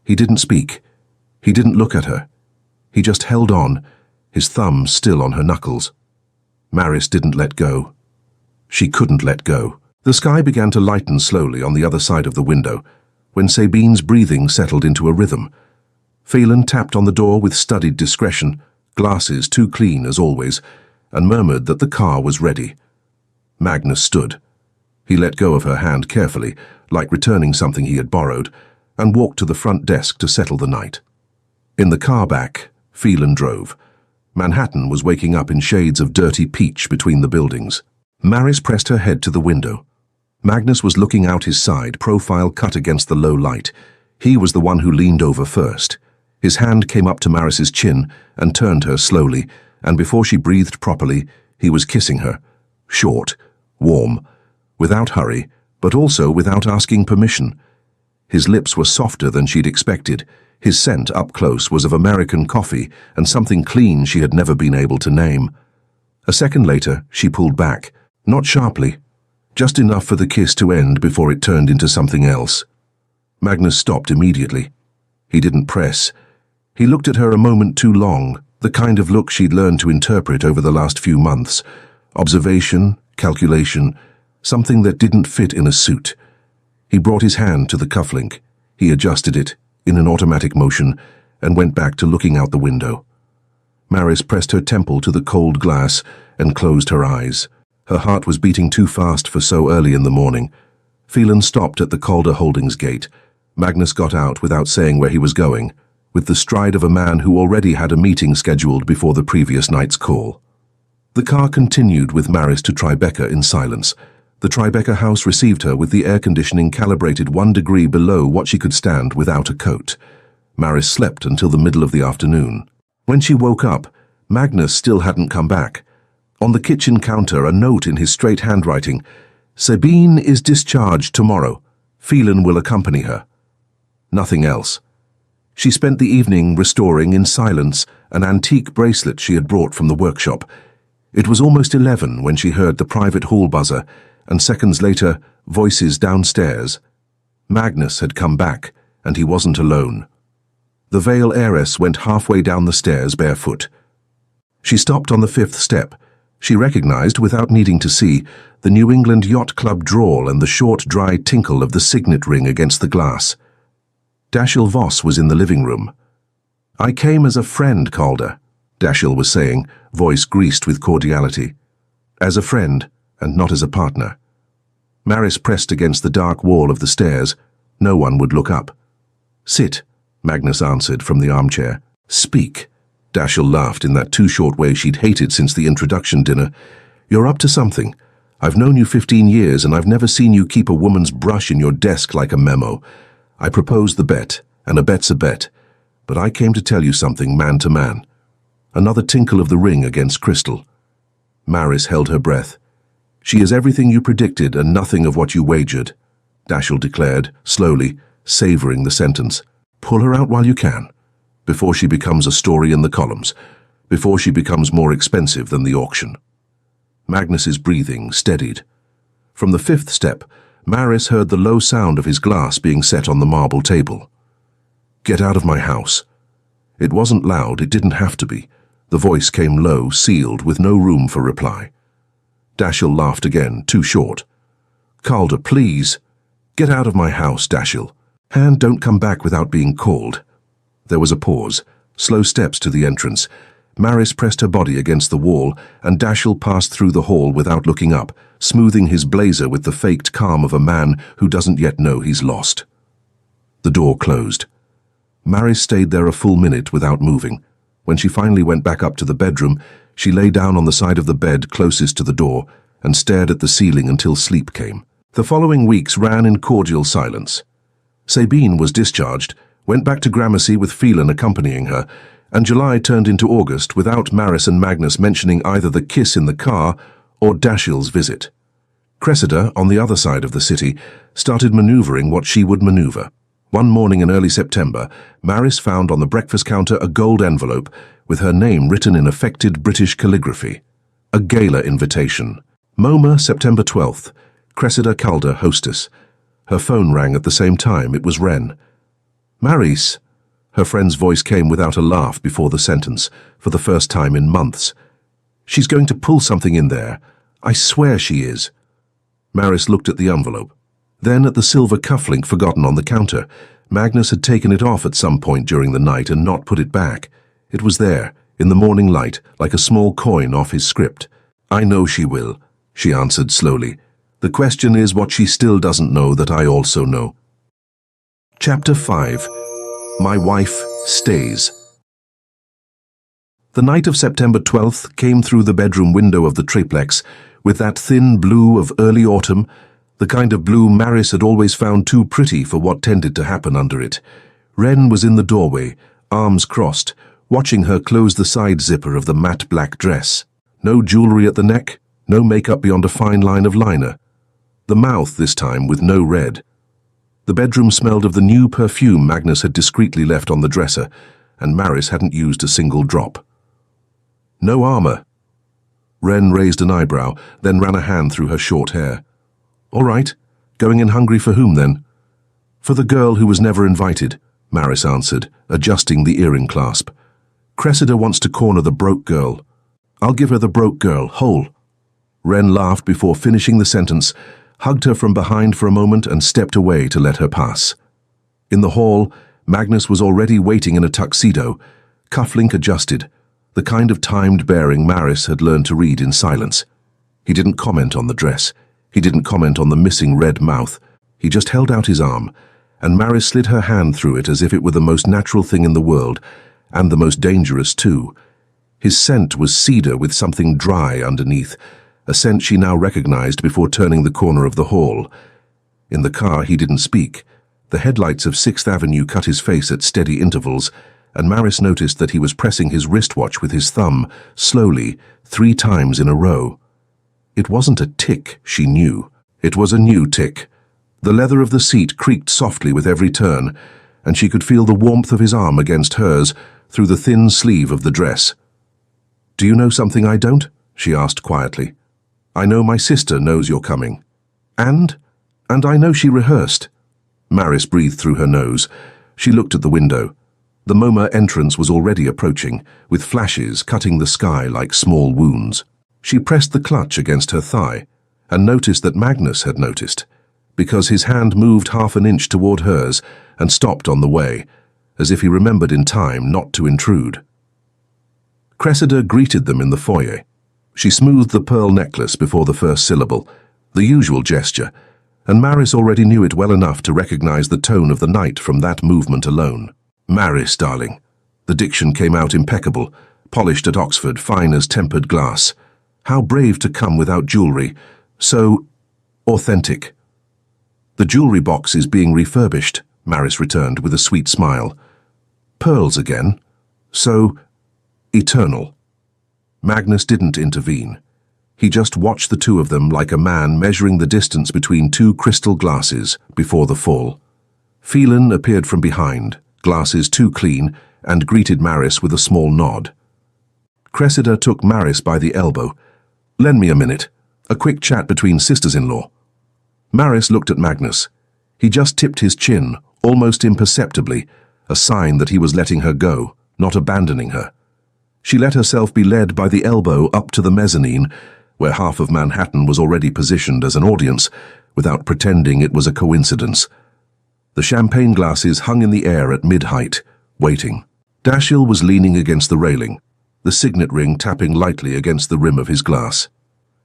S1: He didn't speak. He didn't look at her. He just held on, his thumb still on her knuckles. Maris didn't let go. She couldn't let go. The sky began to lighten slowly on the other side of the window, when Sabine's breathing settled into a rhythm. Phelan tapped on the door with studied discretion, glasses too clean as always, and murmured that the car was ready. Magnus stood. He let go of her hand carefully, like returning something he had borrowed, and walked to the front desk to settle the night. In the car back, Phelan drove. Manhattan was waking up in shades of dirty peach between the buildings. Maris pressed her head to the window. Magnus was looking out his side, profile cut against the low light. He was the one who leaned over first. His hand came up to Maris's chin and turned her slowly, and before she breathed properly, he was kissing her. Short, warm, without hurry, but also without asking permission. His lips were softer than she'd expected. His scent up close was of American coffee and something clean she had never been able to name. A second later, she pulled back, not sharply, just enough for the kiss to end before it turned into something else. Magnus stopped immediately. He didn't press. He looked at her a moment too long, the kind of look she'd learned to interpret over the last few months. Observation, calculation, something that didn't fit in a suit. He brought his hand to the cufflink. He adjusted it, in an automatic motion, and went back to looking out the window. Maris pressed her temple to the cold glass and closed her eyes. Her heart was beating too fast for so early in the morning. Phelan stopped at the Calder Holdings gate. Magnus got out without saying where he was going, with the stride of a man who already had a meeting scheduled before the previous night's call. The car continued with Maris to Tribeca in silence. The Tribeca house received her with the air conditioning calibrated 1 degree below what she could stand without a coat. Maris slept until the middle of the afternoon. When she woke up, Magnus still hadn't come back. On the kitchen counter, a note in his straight handwriting. Sabine is discharged tomorrow. Phelan will accompany her. Nothing else. She spent the evening restoring in silence an antique bracelet she had brought from the workshop. It was almost 11 when she heard the private hall buzzer, and seconds later, voices downstairs. Magnus had come back, and he wasn't alone. The Vale heiress went halfway down the stairs barefoot. She stopped on the 5th step. She recognized, without needing to see, the New England Yacht Club drawl and the short, dry tinkle of the signet ring against the glass. Dashiell Voss was in the living room. "I came as a friend, Calder," Dashiell was saying, voice greased with cordiality. "As a friend, and not as a partner." Maris pressed against the dark wall of the stairs. No one would look up. "Sit," Magnus answered from the armchair. "Speak." Dashiell laughed in that too-short way she'd hated since the introduction dinner. "You're up to something. I've known you 15 years, and I've never seen you keep a woman's brush in your desk like a memo. I proposed the bet, and a bet's a bet. But I came to tell you something man to man." Another tinkle of the ring against crystal. Maris held her breath. "She is everything you predicted and nothing of what you wagered," Dashiell declared, slowly, savoring the sentence. "Pull her out while you can, before she becomes a story in the columns, before she becomes more expensive than the auction." Magnus's breathing steadied. From the 5th step, Maris heard the low sound of his glass being set on the marble table. "Get out of my house." It wasn't loud, it didn't have to be. The voice came low, sealed, with no room for reply. Dashiell laughed again, too short. "Calder, please. Get out of my house, Dashiell. And don't come back without being called." There was a pause, slow steps to the entrance. Maris pressed her body against the wall, and Dashiell passed through the hall without looking up, smoothing his blazer with the faked calm of a man who doesn't yet know he's lost. The door closed. Maris stayed there a full minute without moving. When she finally went back up to the bedroom, she lay down on the side of the bed closest to the door and stared at the ceiling until sleep came. The following weeks ran in cordial silence. Sabine was discharged, went back to Gramercy with Phelan accompanying her, and July turned into August without Maris and Magnus mentioning either the kiss in the car or Dashiell's visit. Cressida, on the other side of the city, started maneuvering what she would maneuver. One morning in early September, Maris found on the breakfast counter a gold envelope with her name written in affected British calligraphy. A gala invitation. MoMA, September 12th. Cressida Calder, hostess. Her phone rang at the same time. It was Wren. "Maris." Her friend's voice came without a laugh before the sentence, for the first time in months. "She's going to pull something in there. I swear she is." Maris looked at the envelope. Then at the silver cufflink forgotten on the counter. Magnus had taken it off at some point during the night and not put it back. It was there, in the morning light, like a small coin off his script. "I know she will," she answered slowly. "The question is what she still doesn't know that I also know." Chapter 5. My Wife Stays. The night of September 12th came through the bedroom window of the triplex with that thin blue of early autumn, the kind of blue Maris had always found too pretty for what tended to happen under it. Wren was in the doorway, arms crossed, watching her close the side zipper of the matte black dress. No jewelry at the neck, no makeup beyond a fine line of liner. The mouth this time with no red. The bedroom smelled of the new perfume Magnus had discreetly left on the dresser, and Maris hadn't used a single drop. "No armor." Wren raised an eyebrow, then ran a hand through her short hair. "All right. Going in hungry for whom, then?" "For the girl who was never invited," Maris answered, adjusting the earring clasp. "Cressida wants to corner the broke girl. I'll give her the broke girl, whole." Wren laughed before finishing the sentence, hugged her from behind for a moment and stepped away to let her pass. In the hall, Magnus was already waiting in a tuxedo, cufflink adjusted, the kind of timed bearing Maris had learned to read in silence. He didn't comment on the dress. He didn't comment on the missing red mouth. He just held out his arm, and Maris slid her hand through it as if it were the most natural thing in the world, and the most dangerous too. His scent was cedar with something dry underneath, a scent she now recognized before turning the corner of the hall. In the car he didn't speak. The headlights of 6th Avenue cut his face at steady intervals, and Maris noticed that he was pressing his wristwatch with his thumb, slowly, 3 times in a row. It wasn't a tick, she knew. It was a new tick. The leather of the seat creaked softly with every turn, and she could feel the warmth of his arm against hers through the thin sleeve of the dress. "Do you know something I don't?" she asked quietly. "I know my sister knows you're coming. And I know she rehearsed." Maris breathed through her nose. She looked at the window. The MoMA entrance was already approaching, with flashes cutting the sky like small wounds. She pressed the clutch against her thigh, and noticed that Magnus had noticed, because his hand moved half an inch toward hers and stopped on the way, as if he remembered in time not to intrude. Cressida greeted them in the foyer. She smoothed the pearl necklace before the first syllable, the usual gesture, and Maris already knew it well enough to recognize the tone of the night from that movement alone. "Maris, darling." The diction came out impeccable, polished at Oxford, fine as tempered glass. How brave to come without jewelry, so authentic. "The jewelry box is being refurbished," Maris returned with a sweet smile. "Pearls again? So eternal." Magnus didn't intervene. He just watched the two of them like a man measuring the distance between 2 crystal glasses before the fall. Phelan appeared from behind, glasses too clean, and greeted Maris with a small nod. Cressida took Maris by the elbow. "Lend me a minute. A quick chat between sisters-in-law." Maris looked at Magnus. He just tipped his chin, almost imperceptibly, a sign that he was letting her go, not abandoning her. She let herself be led by the elbow up to the mezzanine, where half of Manhattan was already positioned as an audience, without pretending it was a coincidence. The champagne glasses hung in the air at mid-height, waiting. Dashiell was leaning against the railing, the signet ring tapping lightly against the rim of his glass.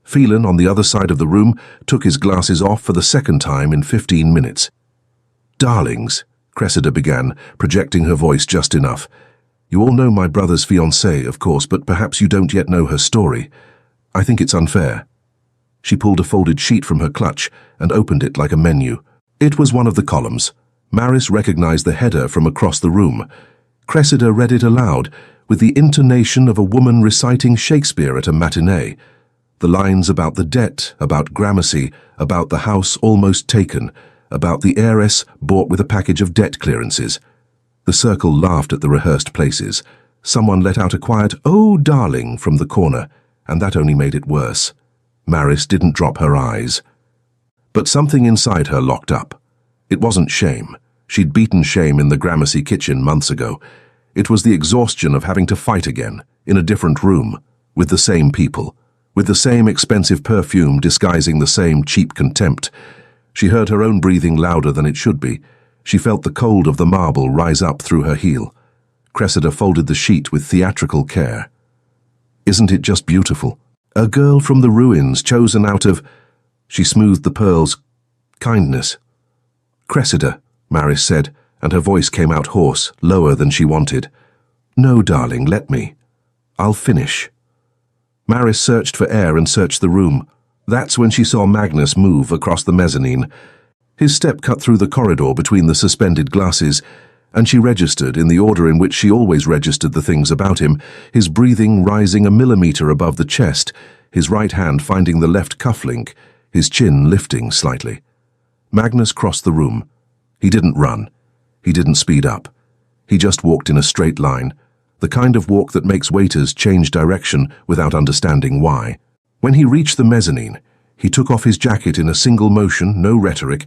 S1: Phelan, on the other side of the room, took his glasses off for the second time in 15 minutes. "Darlings," Cressida began, projecting her voice just enough. "You all know my brother's fiancée, of course, but perhaps you don't yet know her story. I think it's unfair." She pulled a folded sheet from her clutch and opened it like a menu. It was one of the columns. Maris recognized the header from across the room. Cressida read it aloud, with the intonation of a woman reciting Shakespeare at a matinee. The lines about the debt, about Gramercy, about the house almost taken, about the heiress bought with a package of debt clearances. The circle laughed at the rehearsed places. Someone let out a quiet, "Oh, darling," from the corner, and that only made it worse. Maris didn't drop her eyes. But something inside her locked up. It wasn't shame. She'd beaten shame in the Gramercy kitchen months ago. It was the exhaustion of having to fight again, in a different room, with the same people, with the same expensive perfume disguising the same cheap contempt. She heard her own breathing louder than it should be. She felt the cold of the marble rise up through her heel. Cressida folded the sheet with theatrical care. "Isn't it just beautiful? A girl from the ruins chosen out of..." She smoothed the pearls. "Kindness." "Cressida," Maris said, and her voice came out hoarse, lower than she wanted. "No, darling, let me. I'll finish." Maris searched for air and searched the room. That's when she saw Magnus move across the mezzanine. His step cut through the corridor between the suspended glasses, and she registered, in the order in which she always registered the things about him, his breathing rising a millimeter above the chest, his right hand finding the left cufflink, his chin lifting slightly. Magnus crossed the room. He didn't run. He didn't speed up. He just walked in a straight line, the kind of walk that makes waiters change direction without understanding why. When he reached the mezzanine, he took off his jacket in a single motion, no rhetoric,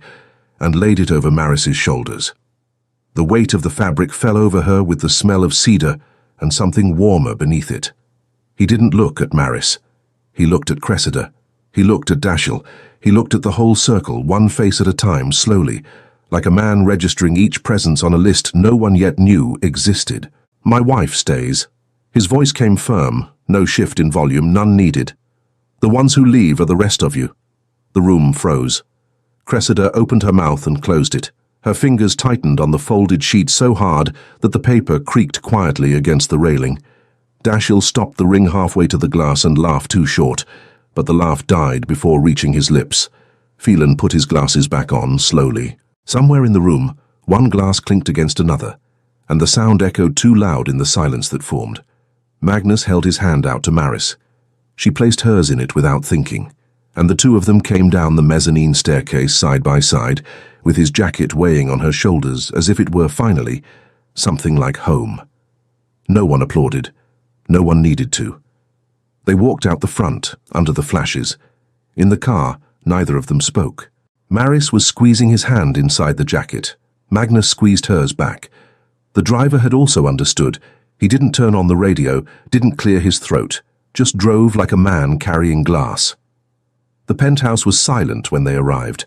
S1: and laid it over Maris's shoulders. The weight of the fabric fell over her with the smell of cedar and something warmer beneath it. He didn't look at Maris. He looked at Cressida. He looked at Dashiell. He looked at the whole circle, one face at a time, slowly, like a man registering each presence on a list no one yet knew existed. "My wife stays." His voice came firm, no shift in volume, none needed. "The ones who leave are the rest of you." The room froze. Cressida opened her mouth and closed it. Her fingers tightened on the folded sheet so hard that the paper creaked quietly against the railing. Dashiell stopped the ring halfway to the glass and laughed too short, but the laugh died before reaching his lips. Phelan put his glasses back on, slowly. Somewhere in the room, one glass clinked against another, and the sound echoed too loud in the silence that formed. Magnus held his hand out to Maris. She placed hers in it without thinking, and the two of them came down the mezzanine staircase side by side, with his jacket weighing on her shoulders as if it were finally something like home. No one applauded. No one needed to. They walked out the front, under the flashes. In the car, neither of them spoke. Maris was squeezing his hand inside the jacket. Magnus squeezed hers back. The driver had also understood. He didn't turn on the radio, didn't clear his throat, just drove like a man carrying glass. The penthouse was silent when they arrived.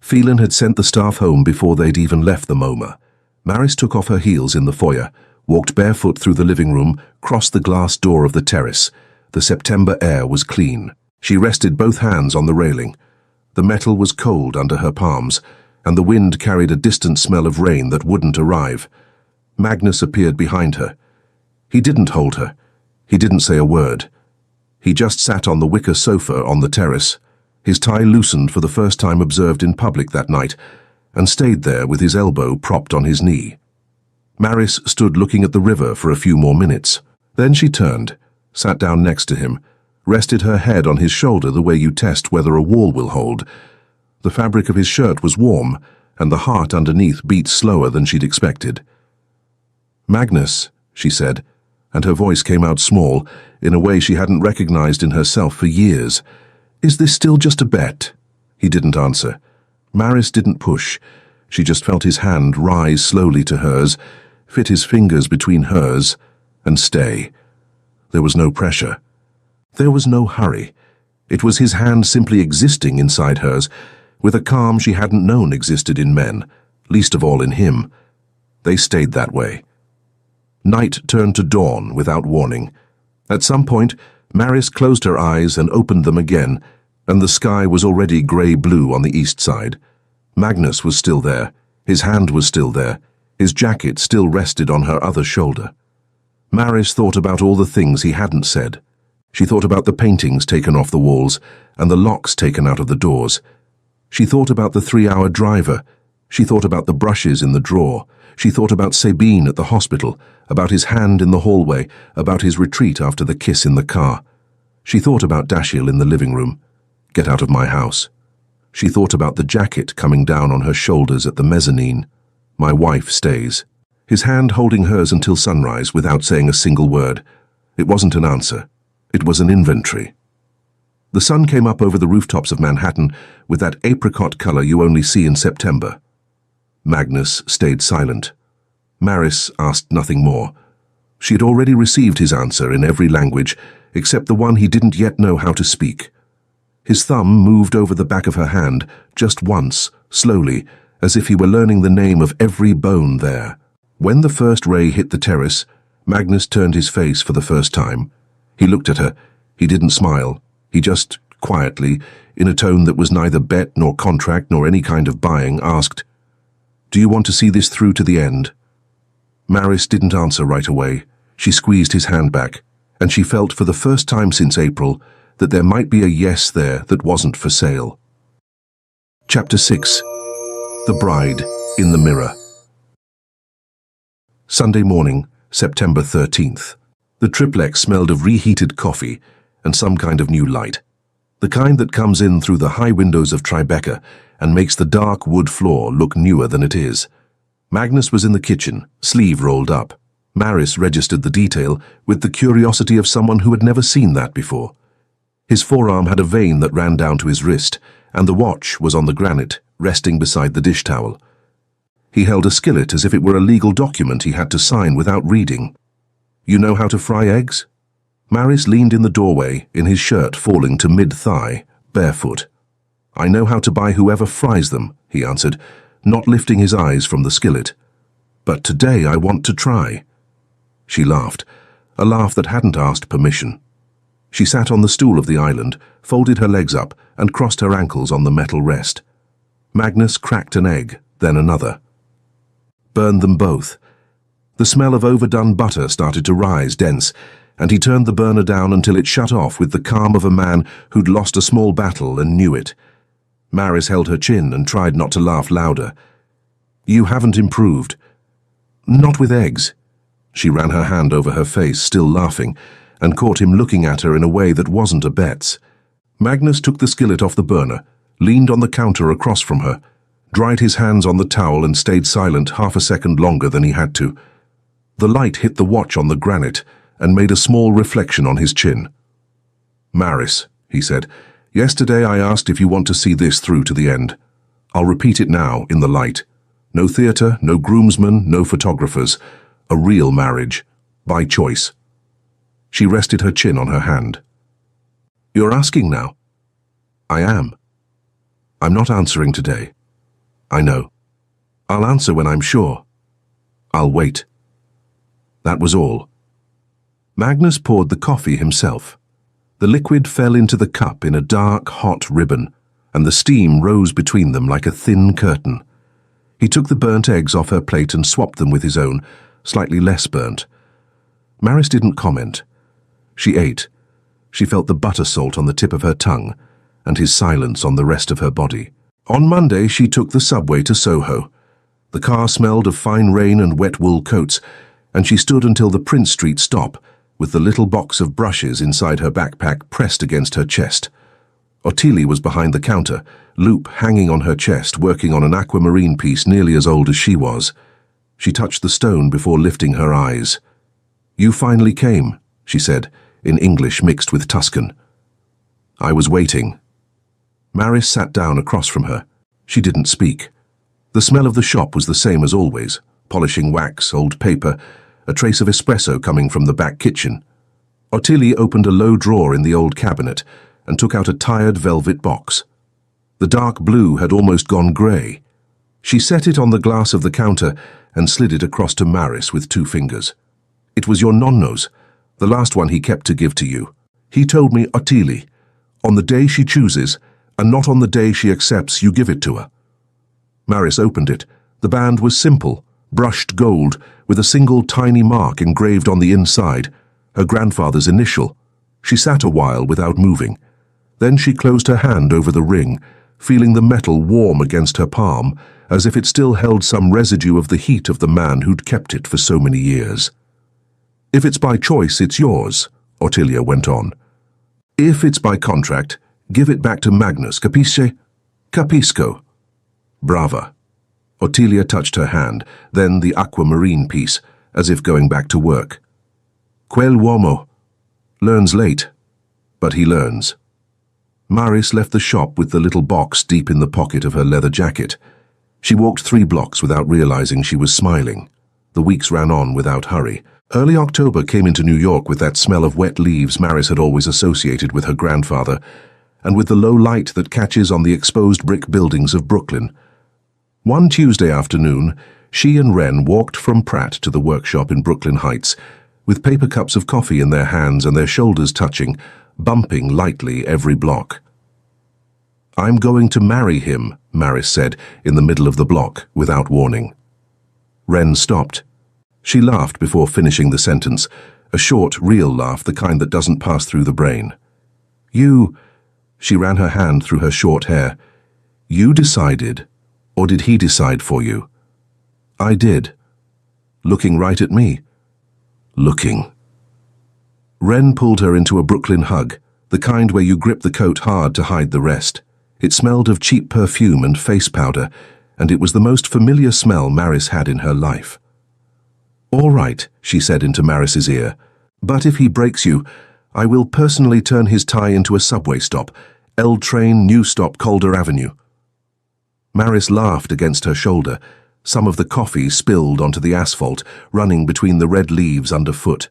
S1: Phelan had sent the staff home before they'd even left the MoMA. Maris took off her heels in the foyer, walked barefoot through the living room, crossed the glass door of the terrace. The September air was clean. She rested both hands on the railing. The metal was cold under her palms, and the wind carried a distant smell of rain that wouldn't arrive. Magnus appeared behind her. He didn't hold her. He didn't say a word. He just sat on the wicker sofa on the terrace, his tie loosened for the first time observed in public that night, and stayed there with his elbow propped on his knee. Maris stood looking at the river for a few more minutes. Then she turned, sat down next to him, rested her head on his shoulder the way you test whether a wall will hold. The fabric of his shirt was warm, and the heart underneath beat slower than she'd expected. "Magnus," she said, and her voice came out small, in a way she hadn't recognized in herself for years. "Is this still just a bet?" He didn't answer. Maris didn't push. She just felt his hand rise slowly to hers, fit his fingers between hers, and stay. There was no pressure. There was no hurry. It was his hand simply existing inside hers, with a calm she hadn't known existed in men, least of all in him. They stayed that way. Night turned to dawn without warning. At some point, Maris closed her eyes and opened them again, and the sky was already grey-blue on the east side. Magnus was still there. His hand was still there. His jacket still rested on her other shoulder. Maris thought about all the things he hadn't said. She thought about the paintings taken off the walls and the locks taken out of the doors. She thought about the 3-hour driver. She thought about the brushes in the drawer. She thought about Sabine at the hospital, about his hand in the hallway, about his retreat after the kiss in the car. She thought about Dashiell in the living room. "Get out of my house." She thought about the jacket coming down on her shoulders at the mezzanine. "My wife stays." His hand holding hers until sunrise without saying a single word. It wasn't an answer. It was an inventory. The sun came up over the rooftops of Manhattan with that apricot color you only see in September. Magnus stayed silent. Maris asked nothing more. She had already received his answer in every language, except the one he didn't yet know how to speak. His thumb moved over the back of her hand, just once, slowly, as if he were learning the name of every bone there. When the first ray hit the terrace, Magnus turned his face for the first time. He looked at her. He didn't smile. He just, quietly, in a tone that was neither bet nor contract nor any kind of buying, asked, "Do you want to see this through to the end?" Maris didn't answer right away. She squeezed his hand back, and she felt for the first time since April that there might be a yes there that wasn't for sale. Chapter 6. The Bride in the Mirror. Sunday morning, September 13th. The triplex smelled of reheated coffee and some kind of new light. The kind that comes in through the high windows of Tribeca and makes the dark wood floor look newer than it is. Magnus was in the kitchen, sleeve rolled up. Maris registered the detail with the curiosity of someone who had never seen that before. His forearm had a vein that ran down to his wrist, and the watch was on the granite, resting beside the dish towel. He held a skillet as if it were a legal document he had to sign without reading. "You know how to fry eggs?" Maris leaned in the doorway, in his shirt falling to mid-thigh, barefoot. I know how to buy whoever fries them, he answered, not lifting his eyes from the skillet. But today I want to try. She laughed, a laugh that hadn't asked permission. She sat on the stool of the island, folded her legs up, and crossed her ankles on the metal rest. Magnus cracked an egg, then another. Burned them both. The smell of overdone butter started to rise dense, and he turned the burner down until it shut off with the calm of a man who'd lost a small battle and knew it. Maris held her chin and tried not to laugh louder. You haven't improved. Not with eggs. She ran her hand over her face, still laughing, and caught him looking at her in a way that wasn't a bet's. Magnus took the skillet off the burner, leaned on the counter across from her, dried his hands on the towel and stayed silent half a second longer than he had to. The light hit the watch on the granite and made a small reflection on his chin. Maris, he said, yesterday I asked if you want to see this through to the end. I'll repeat it now, in the light. No theatre, no groomsmen, no photographers. A real marriage. By choice. She rested her chin on her hand. You're asking now? I am. I'm not answering today. I know. I'll answer when I'm sure. I'll wait. That was all. Magnus poured the coffee himself. The liquid fell into the cup in a dark, hot ribbon, and the steam rose between them like a thin curtain. He took the burnt eggs off her plate and swapped them with his own, slightly less burnt. Maris didn't comment. She ate. She felt the butter salt on the tip of her tongue, and his silence on the rest of her body. On Monday, she took the subway to Soho. The car smelled of fine rain and wet wool coats, and she stood until the Prince Street stop, with the little box of brushes inside her backpack pressed against her chest. Ottilie was behind the counter, Loop hanging on her chest, working on an aquamarine piece nearly as old as she was. She touched the stone before lifting her eyes. You finally came, she said, in English mixed with Tuscan. I was waiting. Maris sat down across from her. She didn't speak. The smell of the shop was the same as always, polishing wax, old paper, a trace of espresso coming from the back kitchen. Ottilie opened a low drawer in the old cabinet and took out a tired velvet box. The dark blue had almost gone grey. She set it on the glass of the counter and slid it across to Maris with 2 fingers. It was your nonno's, the last one he kept to give to you. He told me, Ottilie, on the day she chooses, and not on the day she accepts, you give it to her. Maris opened it. The band was simple, brushed gold, with a single tiny mark engraved on the inside, her grandfather's initial. She sat a while without moving. Then she closed her hand over the ring, feeling the metal warm against her palm, as if it still held some residue of the heat of the man who'd kept it for so many years. If it's by choice, it's yours, Ottilie went on. If it's by contract, give it back to Magnus, capisce? Capisco. Brava. Ottilie touched her hand, then the aquamarine piece, as if going back to work. Quel uomo. Learns late, but he learns. Maris left the shop with the little box deep in the pocket of her leather jacket. She walked 3 blocks without realizing she was smiling. The weeks ran on without hurry. Early October came into New York with that smell of wet leaves Maris had always associated with her grandfather, and with the low light that catches on the exposed brick buildings of Brooklyn. One Tuesday afternoon, she and Wren walked from Pratt to the workshop in Brooklyn Heights, with paper cups of coffee in their hands and their shoulders touching, bumping lightly every block. I'm going to marry him, Maris said, in the middle of the block, without warning. Wren stopped. She laughed before finishing the sentence, a short, real laugh, the kind that doesn't pass through the brain. You, she ran her hand through her short hair. You decided, or did he decide for you? I did. Looking right at me. Looking. Wren pulled her into a Brooklyn hug, the kind where you grip the coat hard to hide the rest. It smelled of cheap perfume and face powder, and it was the most familiar smell Maris had in her life. All right, she said into Maris's ear, but if he breaks you, I will personally turn his tie into a subway stop, L train, new stop, Calder Avenue. Maris laughed against her shoulder. Some of the coffee spilled onto the asphalt, running between the red leaves underfoot.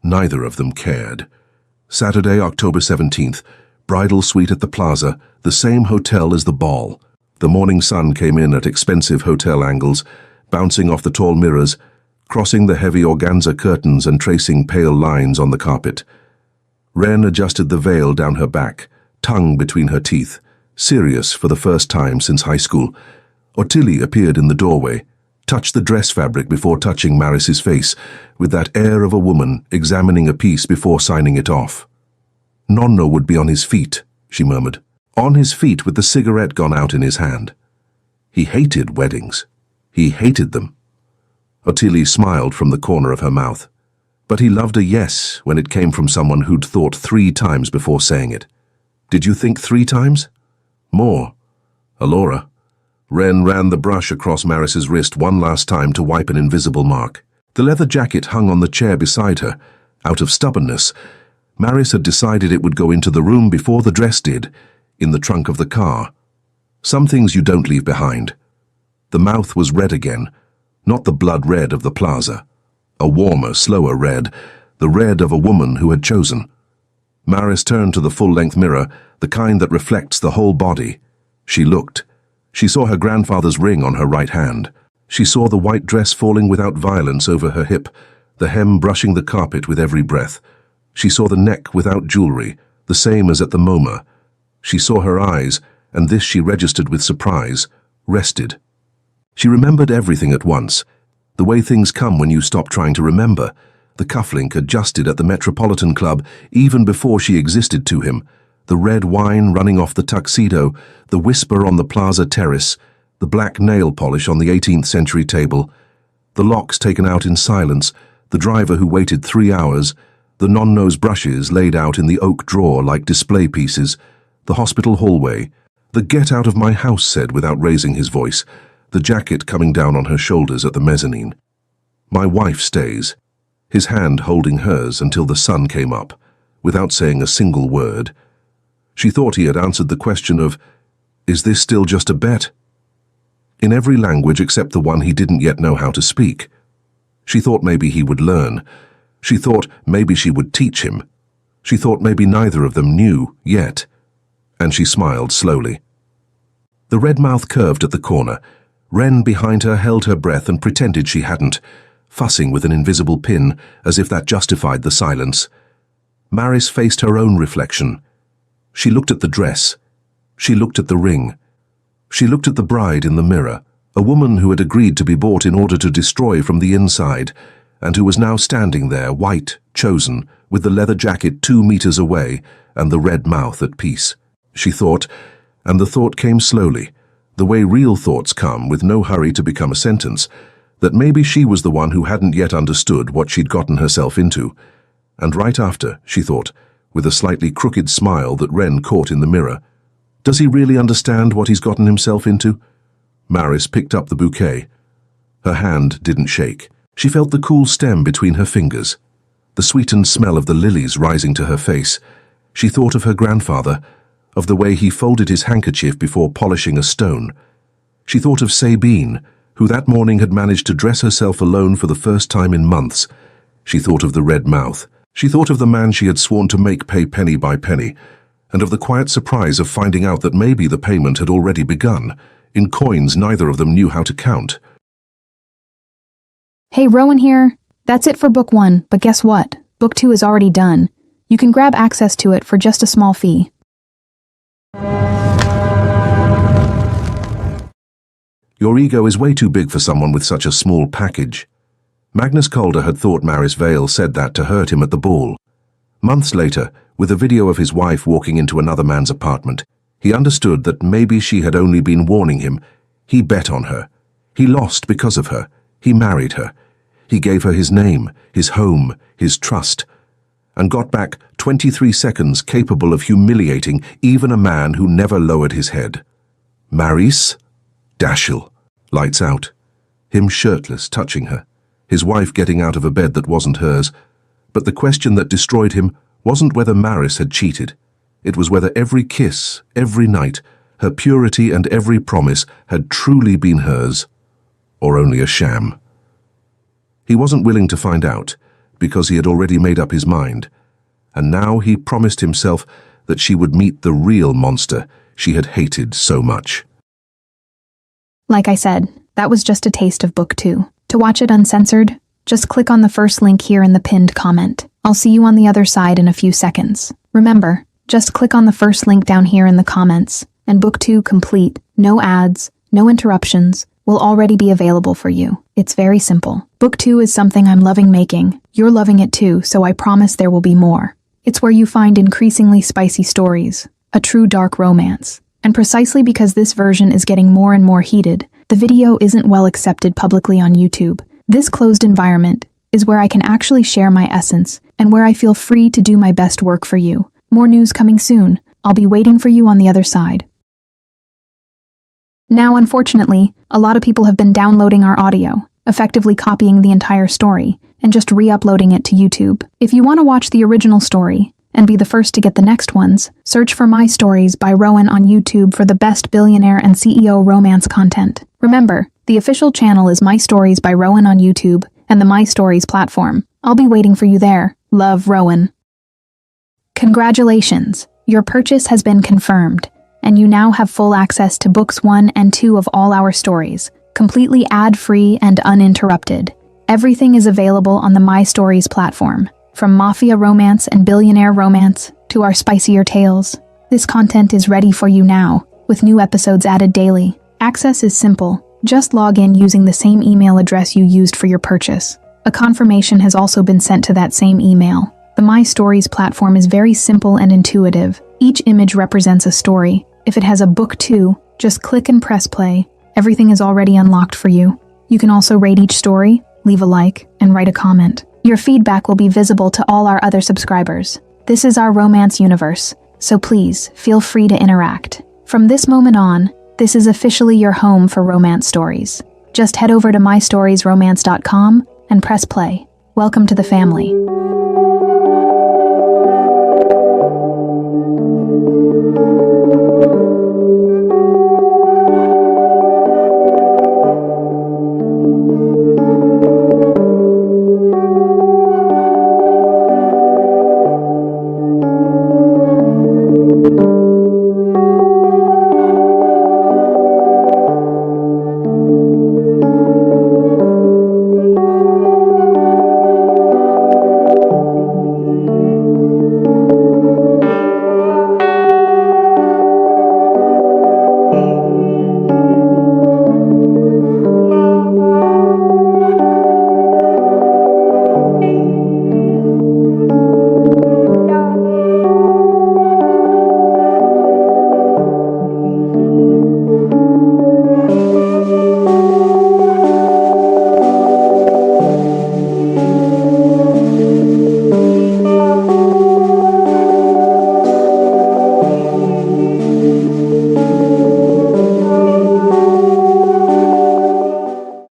S1: Neither of them cared. Saturday, October 17th, bridal suite at the plaza, the same hotel as the ball. The morning sun came in at expensive hotel angles, bouncing off the tall mirrors, crossing the heavy organza curtains and tracing pale lines on the carpet. Wren adjusted the veil down her back, tongue between her teeth, serious for the first time since high school. Ottilie appeared in the doorway, touched the dress fabric before touching Maris's face, with that air of a woman examining a piece before signing it off. Nonno would be on his feet, she murmured, on his feet with the cigarette gone out in his hand. He hated weddings. He hated them. Ottilie smiled from the corner of her mouth. But he loved a yes when it came from someone who'd thought 3 times before saying it. Did you think 3 times? More. Alora. Wren ran the brush across Maris's wrist one last time to wipe an invisible mark. The leather jacket hung on the chair beside her. Out of stubbornness, Maris had decided it would go into the room before the dress did, in the trunk of the car. Some things you don't leave behind. The mouth was red again, not the blood red of the plaza. A warmer, slower red, the red of a woman who had chosen. Maris turned to the full-length mirror, the kind that reflects the whole body. She looked. She saw her grandfather's ring on her right hand. She saw the white dress falling without violence over her hip, the hem brushing the carpet with every breath. She saw the neck without jewelry, the same as at the MoMA. She saw her eyes, and this she registered with surprise, rested. She remembered everything at once, the way things come when you stop trying to remember. The cufflink adjusted at the Metropolitan Club even before she existed to him, the red wine running off the tuxedo, the whisper on the plaza terrace, the black nail polish on the 18th century table, the locks taken out in silence, the driver who waited 3 hours, the non-nose brushes laid out in the oak drawer like display pieces, the hospital hallway, the get out of my house said without raising his voice, the jacket coming down on her shoulders at the mezzanine. My wife stays, his hand holding hers until the sun came up, without saying a single word. She thought he had answered the question of, is this still just a bet? In every language except the one he didn't yet know how to speak. She thought maybe he would learn. She thought maybe she would teach him. She thought maybe neither of them knew yet. And she smiled slowly. The red mouth curved at the corner. Wren behind her held her breath and pretended she hadn't, fussing with an invisible pin, as if that justified the silence. Maris faced her own reflection. She looked at the dress. She looked at the ring. She looked at the bride in the mirror, a woman who had agreed to be bought in order to destroy from the inside, and who was now standing there, white, chosen, with the leather jacket 2 meters away and the red mouth at peace. She thought, and the thought came slowly, the way real thoughts come with no hurry to become a sentence, that maybe she was the one who hadn't yet understood what she'd gotten herself into. And right after, she thought, with a slightly crooked smile that Wren caught in the mirror, does he really understand what he's gotten himself into? Maris picked up the bouquet. Her hand didn't shake. She felt the cool stem between her fingers, the sweetened smell of the lilies rising to her face. She thought of her grandfather, of the way he folded his handkerchief before polishing a stone. She thought of Sabine, who that morning had managed to dress herself alone for the first time in months. She thought of the red mouth. She thought of the man she had sworn to make pay penny by penny, and of the quiet surprise of finding out that maybe the payment had already begun, in coins neither of them knew how to count.
S2: Hey, Rowan here. That's it for Book 1, but guess what? Book 2 is already done. You can grab access to it for just a small fee.
S1: Your ego is way too big for someone with such a small package. Magnus Calder had thought Maris Vale said that to hurt him at the ball. Months later, with a video of his wife walking into another man's apartment, he understood that maybe she had only been warning him. He bet on her. He lost because of her. He married her. He gave her his name, his home, his trust, and got back 23 seconds capable of humiliating even a man who never lowered his head. Maris? Dashiell. Lights out. Him shirtless, touching her. His wife getting out of a bed that wasn't hers. But the question that destroyed him wasn't whether Maris had cheated. It was whether every kiss, every night, her purity and every promise had truly been hers, or only a sham. He wasn't willing to find out, because he had already made up his mind, and now he promised himself that she would meet the real monster she had hated so much.
S2: Like I said, that was just a taste of book 2. To watch it uncensored, just click on the first link here in the pinned comment. I'll see you on the other side in a few seconds. Remember, just click on the first link down here in the comments, and book 2 complete, no ads, no interruptions, will already be available for you. It's very simple. Book 2 is something I'm loving making. You're loving it too, so I promise there will be more. It's where you find increasingly spicy stories, a true dark romance. And precisely because this version is getting more and more heated, the video isn't well accepted publicly on YouTube. This closed environment is where I can actually share my essence and where I feel free to do my best work for you. More news coming soon. I'll be waiting for you on the other side. Now, unfortunately, a lot of people have been downloading our audio, effectively copying the entire story, and just re-uploading it to YouTube. If you want to watch the original story and be the first to get the next ones, search for My Stories by Rowan on YouTube for the best billionaire and CEO romance content. Remember, the official channel is My Stories by Rowan on YouTube and the My Stories platform. I'll be waiting for you there. Love, Rowan. Congratulations! Your purchase has been confirmed, and you now have full access to books 1 and 2 of all our stories, completely ad-free and uninterrupted. Everything is available on the My Stories platform, from mafia romance and billionaire romance to our spicier tales. This content is ready for you now, with new episodes added daily. Access is simple. Just log in using the same email address you used for your purchase. A confirmation has also been sent to that same email. The My Stories platform is very simple and intuitive. Each image represents a story. If it has a book 2, just click and press play. Everything is already unlocked for you. You can also rate each story, leave a like, and write a comment. Your feedback will be visible to all our other subscribers. This is our romance universe, so please feel free to interact. From this moment on, this is officially your home for romance stories. Just head over to mystoriesromance.com and press play. Welcome to the family.